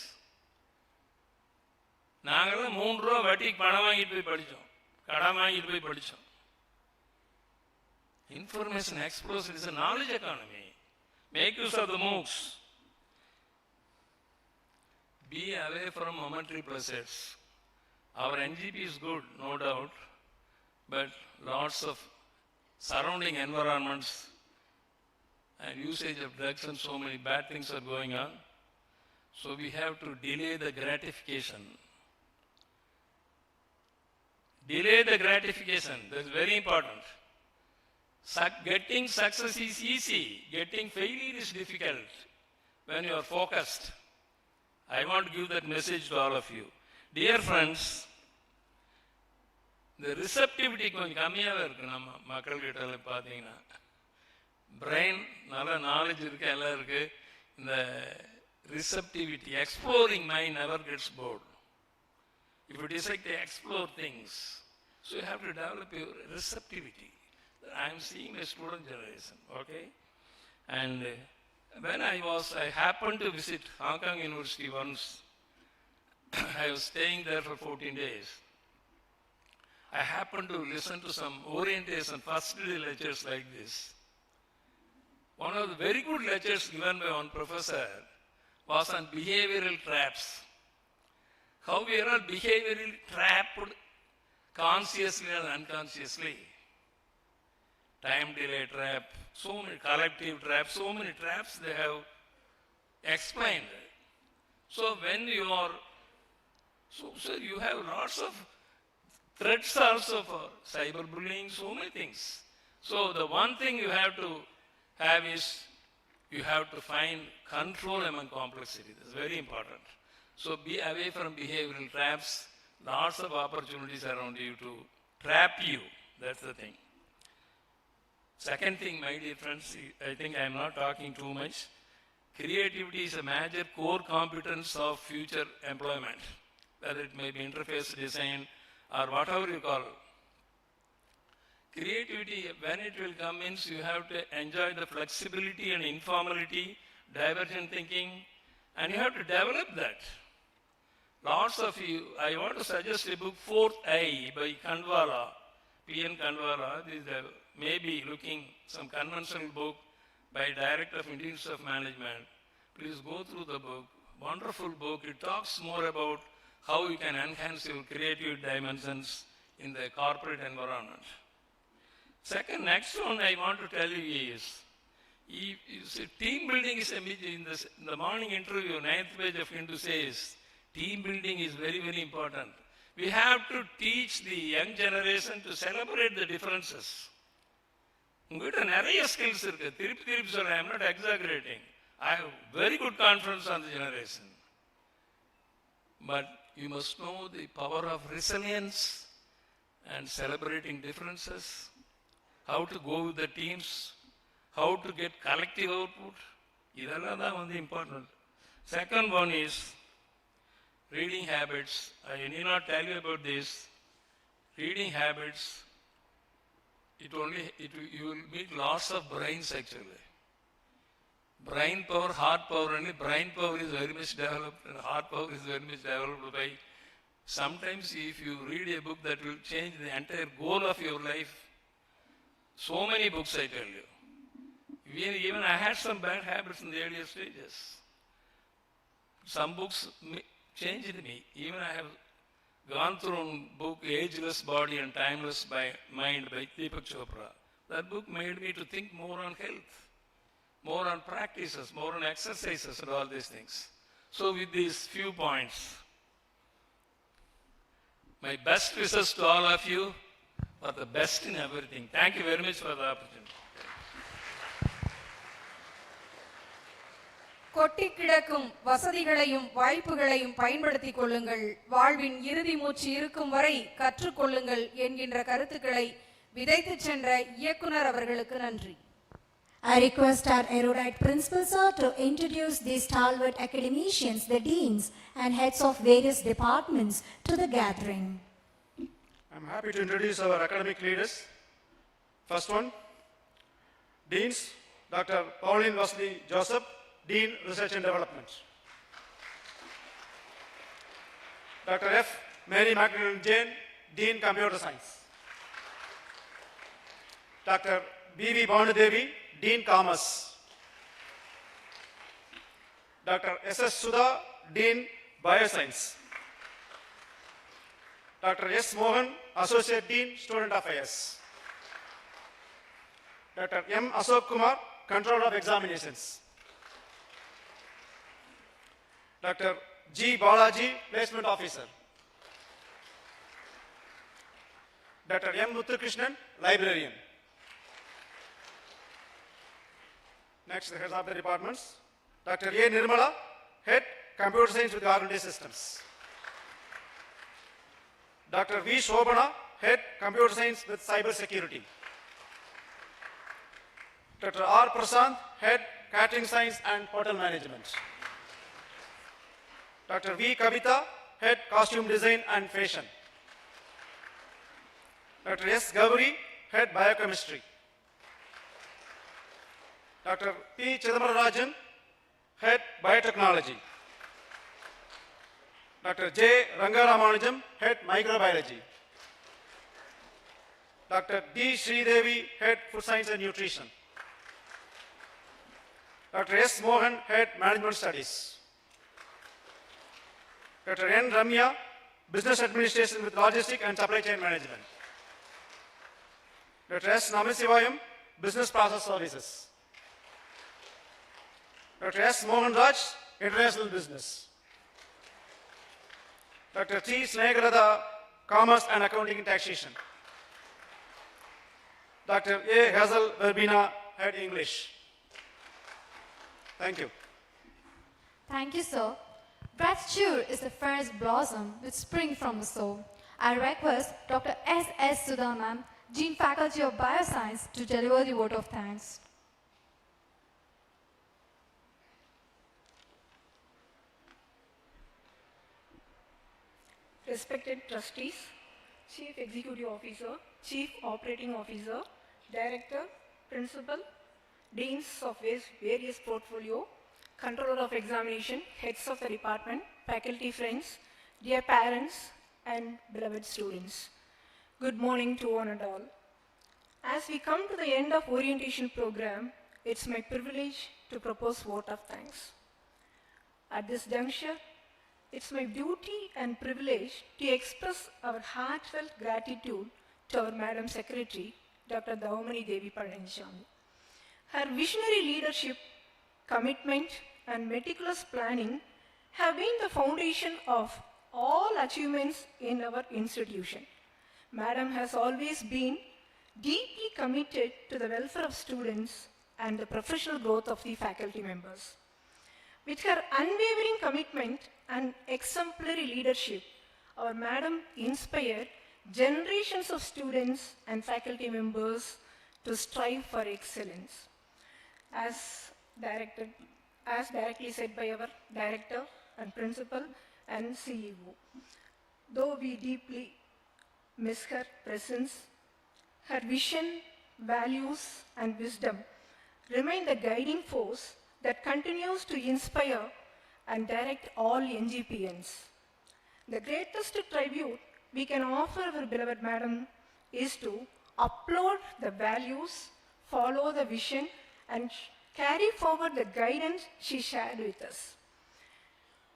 நாங்கெல்லாம் ₹3 வட்டிக்கு பணம் வாங்கிட்டு போய் படித்தோம், கடன் வாங்கிட்டு போய் படித்தோம். Information explosion is a knowledge economy. Make use of the MOOCs. Be away from momentary pleasures. Our NGP is good, no doubt, but lots of surrounding environments and usage of drugs and so many bad things are going on. So we have to delay the gratification. Delay the gratification, that's very important. Getting success is easy, getting failure is difficult when you are focused. I want to give that message to all of you. Dear friends, the receptivity கொஞ்சம் கம்மியாகவே இருக்குது நம்ம மக்கள்கிட்ட பார்த்தீங்கன்னா. Brain நல்ல knowledge இருக்குது, எல்லாம் இருக்குது. இந்த receptivity, exploring mind never gets bored. If you decide to explore things, so you have to develop your receptivity. I am seeing a student generation, okay? And when I happened to visit Hong Kong University once. I was staying there for 14 days. I happened to listen to some orientation first day lectures like this. One of the very good lectures given by one professor was on behavioral traps. How we are all behaviorally trapped consciously and unconsciously. Time delay trap, so many collective traps, so many traps they have explained. So when you are, so you have lots of threats also for cyberbullying, so many things. So the one thing you have to have is, you have to find control among complexity. That's very important. So be away from behavioral traps. Lots of opportunities around you to trap you. That's the thing. Second thing, my dear friends, I think I am not talking too much. Creativity is a major core competence of future employment, whether it may be interface design or whatever you call. Creativity, when it will come, means you have to enjoy the flexibility and informality, divergent thinking, and you have to develop that. Lots of you, I want to suggest a book, Fourth Eye by Kandwala, P.N. Kandwala. This is maybe looking some conventional book by Director of Indian Institute of Management. Please go through the book. Wonderful book. It talks more about how you can enhance your creative dimensions in the corporate environment. Second, next one I want to tell you is, team building is in the morning interview, 9th page of Hindu says, team building is very, very important. We have to teach the young generation to celebrate the differences. உங்கள்கிட்ட நிறைய skills இருக்கு. திருப்பி சொல்றேன், I am not exaggerating. I have very good confidence on the generation. But you must know the power of resilience and celebrating differences, how to go with the teams, how to get collective output. இதெல்லாம் தான் important. Second one is reading habits. I need not tell you about this. Reading habits, you will meet lots of brains actually. Brain power, heart power, and brain power is very much developed and heart power is very much developed by, sometimes if you read a book that will change the entire goal of your life. So many books I tell you. Even I had some bad habits in the earlier stages. Some books changed me. Even I have gone through a book, Ageless Body and Timeless Mind by Deepak Chopra. That book made me to think more on health, more on practices, more on exercises and all these things. So with these few points, my best wishes to all of you for the best in everything. Thank you very much for the opportunity. கொட்டி கிடக்கும் வசதிகளையும் வாய்ப்புகளையும் பயன்படுத்திக் கொள்ளுங்கள், வாழ்வின் இறுதி மூச்சு இருக்கும் வரை கற்றுக்கொள்ளுங்கள் என்கின்ற கருத்துக்களை விதைத்து சென்ற இயக்குனர் அவர்களுக்கு நன்றி. I request our erudite principal sir to introduce these stalwart academicians, the deans and heads of various departments to the gathering. I am happy to introduce our academic leaders. First one, Deans, Dr. Pauline Wesley Joseph, Dean Research and Development. Dr. F. Mary McDonald Jane, Dean Computer Science. Dr. B.V. Bhanudevi, Dean Commerce. Dr. S.S. Sudha, Dean Bioscience. Dr. S. Mohan, Associate Dean, Student Affairs. Dr. M. Ashok Kumar, Controller of Examinations. Dr. G. Balaji, Placement Officer. Dr. M. Muthukrishnan, Librarian. Next, the heads of the departments. Dr. A. Nirmala, Head, Computer Science with Cognitive Systems. Dr. V. Shobana, Head, Computer Science with Cyber Security. Dr. R. Prasant, Head, Catering Science and Hotel Management. Dr. V. Kavita, Head, Costume Design and Fashion. Dr. S. Gauri, Head, Biochemistry. Dr. P. Chidamarajan, Head, Biotechnology. Dr. J. Rangaramanujam, Head, Microbiology. Dr. D. Sridevi, Head, Food Science and Nutrition. Dr. S. Mohan, Head, Management Studies. Dr. N. Ramya, Business Administration with Logistic and Supply Chain Management. Dr. S. Namasivayam, Business Process Services. Dr. S. Mohan Raj, International Business. Dr. T. Snehagarada, Commerce and Accounting and Taxation. Dr. A. Hazel Verbina, Head English. Thank you. Thank you, sir. Gratitude is the fairest blossom which springs from the soul. I request Dr. S.S. Sudha ma'am, Dean Faculty of Bioscience, to deliver the vote of thanks. Respected trustees, Chief Executive Officer, Chief Operating Officer, Director, Principal, Deans of various portfolio, Controller of Examination, Heads of the Department, faculty friends, dear parents and beloved students. Good morning to one and all. As we come to the end of orientation program, it's my privilege to propose vote of thanks. At this juncture, it's my duty and privilege to express our heartfelt gratitude to our Madam Secretary, Dr. Thavamani D. Palaniswami. Her visionary leadership, commitment and meticulous planning have been the foundation of all achievements in our institution. Madam has always been deeply committed to the welfare of students and the professional growth of the faculty members. With her unwavering commitment and exemplary leadership, our Madam inspired generations of students and faculty members to strive for excellence. As directly said by our Director and Principal and CEO. Though we deeply miss her presence, her vision, values and wisdom remain the guiding force that continues to inspire and direct all NGPians. The greatest tribute we can offer our beloved Madam is to uphold the values, follow the vision and carry forward the guidance she shared with us.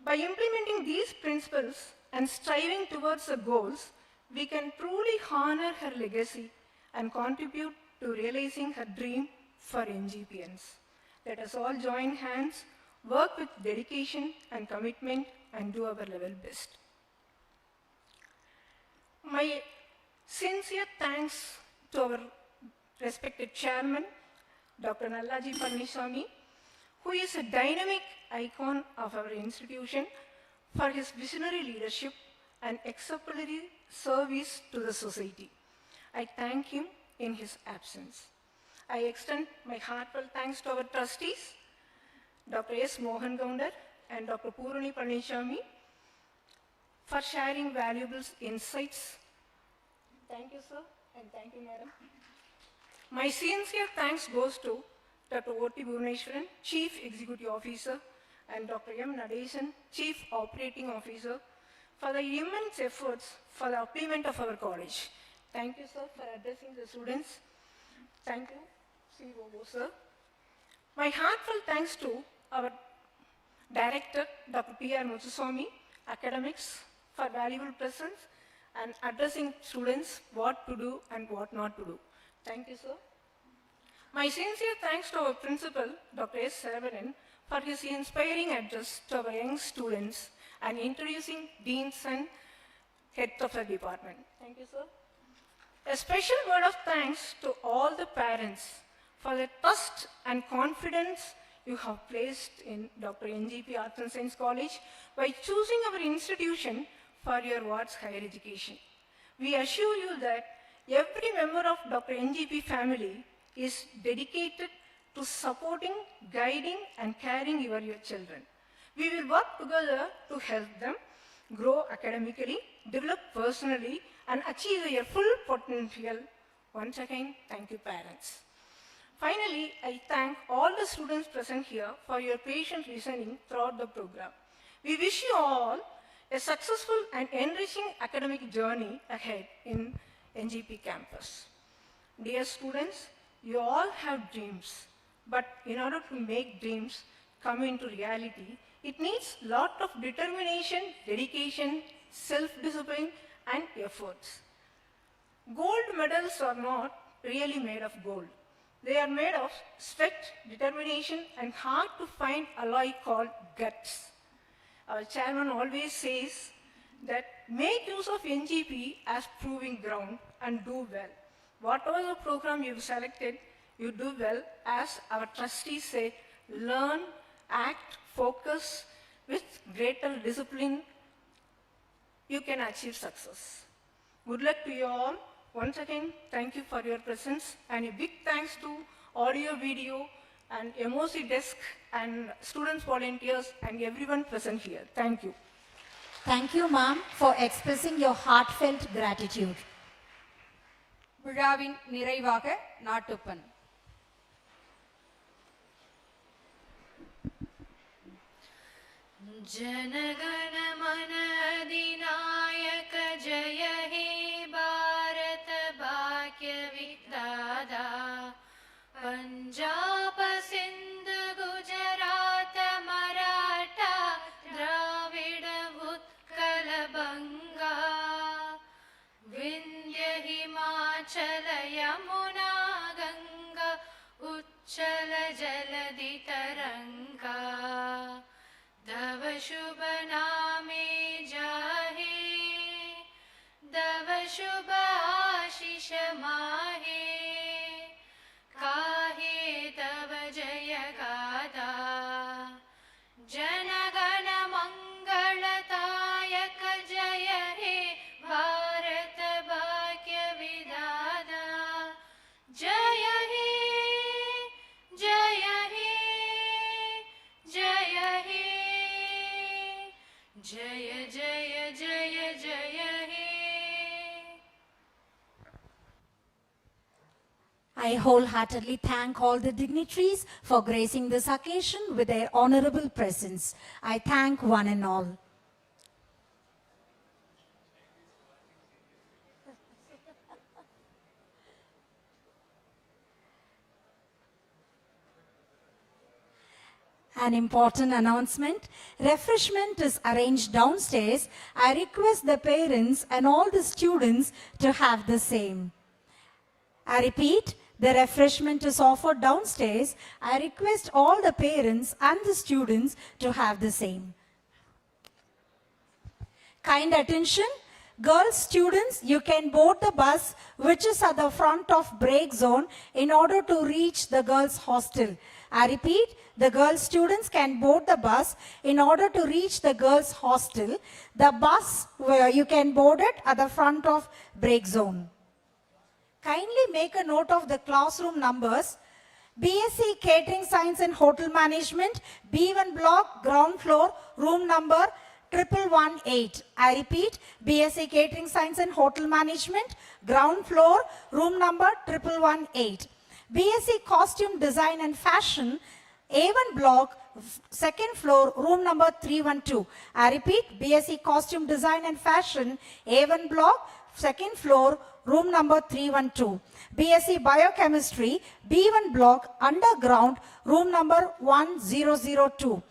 By implementing these principles, and striving towards the goals, we can truly honor her legacy and contribute to realizing her dream for NGPians. Let us all join hands, work with dedication and commitment, and do our level best. My sincere thanks to our respected chairman, Dr.Nalla G. who is a dynamic icon of our institution for his visionary leadership and exemplary service to the society. I thank him in his absence. I extend my heartfelt thanks to our trustees, Dr. S. Mohan Goundar and Dr. Purani Palaniswami, for sharing valuable insights. Thank you, sir, and thank you, madam. My sincere thanks goes to Dr. O.T. Bhuvaneshwaran, Chief Executive Officer, and Dr. M. Nadesan, Chief Operating Officer, for the immense efforts for the upliftment of our college. Thank you, sir, for addressing the students. Thank you, COO, sir. My heartfelt thanks to our Director, Dr. P.R. Muthuswamy, Academics, for valuable presence and addressing students what to do and what not to do. Thank you, sir. My sincere thanks to our principal, Dr. S. Saravanan, for his inspiring address to our young students and introducing deans and heads of the department. Thank you, sir. A special word of thanks to all the parents for the trust and confidence you have placed in Dr.N.G.P Arts and Science College by choosing our institution for your wards higher education. We assure you that every member of Dr.N.G.P family is dedicated to supporting, guiding, and caring your children. We will work together to help them grow academically, develop personally, and achieve their full potential. Once again, thank you, parents. Finally, I thank all the students present here for your patient listening throughout the program. We wish you all a successful and enriching academic journey ahead in NGP campus. Dear students, you all have dreams, but in order to make dreams come into reality, it needs a lot of determination, dedication, self-discipline, and efforts. Gold medals are not really made of gold. They are made of sweat, determination, and hard-to-find alloy called guts. Our chairman always says that make use of NGP as proving ground and do well. Whatever the program you've selected, you do well. As our trustees say, learn, act, focus with greater discipline, you can achieve success. Good luck to you all. Once again, thank you for your presence, and a big thanks to audio, video, and MOC desk, and students, volunteers, and everyone present here. Thank you. Thank you, ma'am, for expressing your heartfelt gratitude. விழாவின் நிறைவாக நாட்டுப்பண். जनगण मन अधिनायक जय हे भारत भाग्य विधाता पंजाब सिंध गुजरात मराठा द्राविड उत्कल बंगा विंध्य हिमाचल यमुना गंगा उच्चल जलधि तरंगा तव शुभ नामे जाहे तव शुभ आशीष माहे काहे तव जय गाथा जनगण मंगलदायक जय हे भारत भाग्य विधाता जय हे जय हे जय हे जय जय जय जय हे. I wholeheartedly thank all the dignitaries for gracing this occasion with their honorable presence. I thank one and all. An important announcement. Refreshment is arranged downstairs. I request the parents and all the students to have the same. I repeat, the refreshment is offered downstairs. I request all the parents and the students to have the same. Kind attention. Girls students, you can board the bus which is at the front of break zone in order to reach the girls hostel. I repeat, the girls students can board the bus in order to reach the girls hostel. The bus where you can board it at the front of break zone. Kindly make a note of the classroom numbers. BSc Catering Science and Hotel Management, B1 block, ground floor, room number 1118. I repeat, BSc Catering Science and Hotel Management, ground floor, room number 1118. BSc Costume Design and Fashion, A1 block, second floor, room number 312. I repeat, BSc Costume Design and Fashion, A1 block, second floor, room number 312. BSc Biochemistry, B1 block, underground, room number 1002.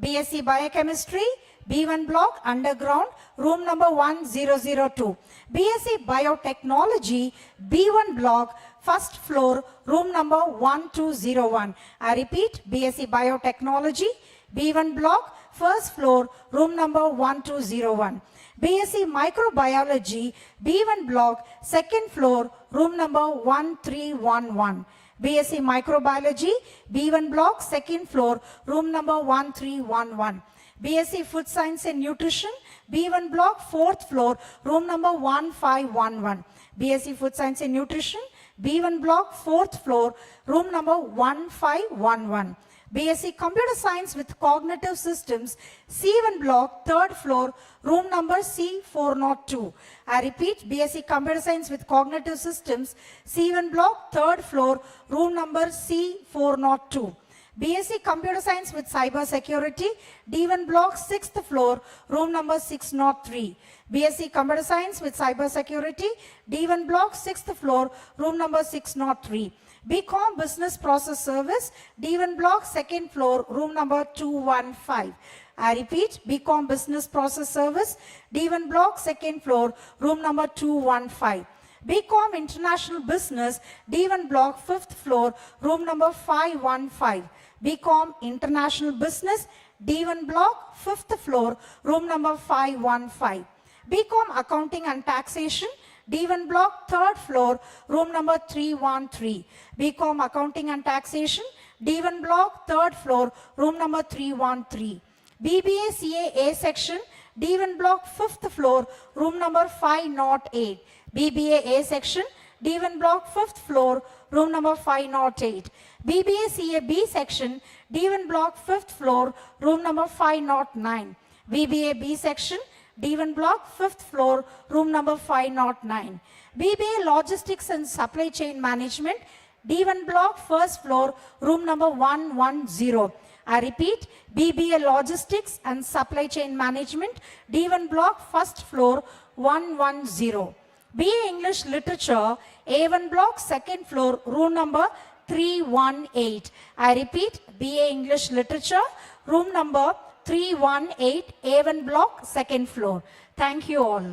BSc Biochemistry, B1 block, underground, room number 1002. BSc Biotechnology, B1 block, first floor, room number 1201. I repeat, BSc Biotechnology, B1 block, first floor, room number 1201. BSc Microbiology, B1 block, second floor, room number 1311. BSc Microbiology, B1 block, second floor, room number 1311. BSc Food Science and Nutrition, B1 block, fourth floor, room number 1511. BSc Food Science and Nutrition, B1 block, fourth floor, room number 1511. BSc Computer Science with Cognitive Systems, C1 block, third floor, room number C402. I repeat, BSc Computer Science with Cognitive Systems, C1 block, third floor, room number C402. BSc Computer Science with Cyber Security, D1 block, 6th floor, room number 603. BSc Computer Science with Cyber Security, D1 block, 6th floor, room number 603. BCom Business Process Service, D1 block, 2nd floor, room number 215. I repeat, BCom Business Process Service, D1 block, 2nd floor, room number 215. BCom International Business, D1 block, 5th floor, room number 515. BCom International Business, D1 block, 5th floor, room number 515. BCom Accounting and Taxation, D1 block, 3rd floor, room number 313. BCom Accounting and Taxation, D1 block, 3rd floor, room number 313. BBA CA A section, D1 block, 5th floor, room number 508. BBA A section, D1 block, 5th floor, room number 508. BBA CA B section, D1 block, 5th floor, room number 509. BBA B section, D1 block, 5th floor, room number 509. BBA Logistics and Supply Chain Management, D1 block, 1st floor, room number 110. I repeat, BBA Logistics and Supply Chain Management, D1 block, 1st floor, 110. BA English Literature, A1 block, 2nd floor, room number 318. I repeat, BA English Literature, room number 318, A1 block, 2nd floor. Thank you all.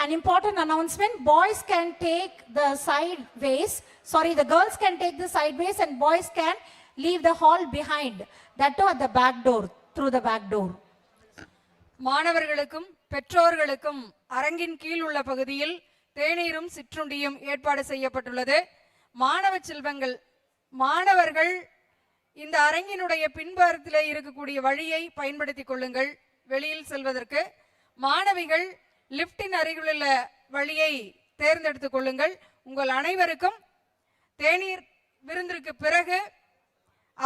An important announcement, boys can take the sideways, the girls can take the sideways and boys can leave the hall behind. That too at the back door, through the back door. மாணவர்களுக்கும் பெற்றோர்களுக்கும் அரங்கின் கீழ் உள்ள பகுதியில் தேநீரும் சிற்றுண்டியும் ஏற்பாடு செய்யப்பட்டுள்ளது. மாணவ செல்வங்கள், மாணவர்கள் இந்த அரங்கினுடைய பின்புறத்திலே இருக்கக்கூடிய வழியை பயன்படுத்திக் கொள்ளுங்கள். வெளியில் செல்வதற்கு மாணவிகள் லிப்டின் அருகிலுள்ள வழியை தேர்ந்தெடுத்துக் கொள்ளுங்கள். உங்கள் அனைவருக்கும் தேநீர் விருந்திற்கு பிறகு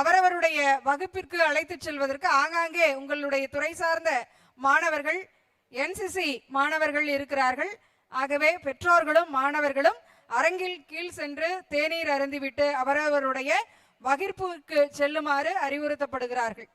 அவரவருடைய வகுப்பிற்கு அழைத்துச் செல்வதற்கு ஆங்காங்கே உங்களுடைய துறை சார்ந்த மாணவர்கள், NCC மாணவர்கள் இருக்கிறார்கள். ஆகவே பெற்றோர்களும் மாணவர்களும் அரங்கில் கீழ் சென்று தேநீர் அருந்திவிட்டு அவரவருடைய வகுப்பிற்கு செல்லுமாறு அறிவுறுத்தப்படுகிறார்கள்.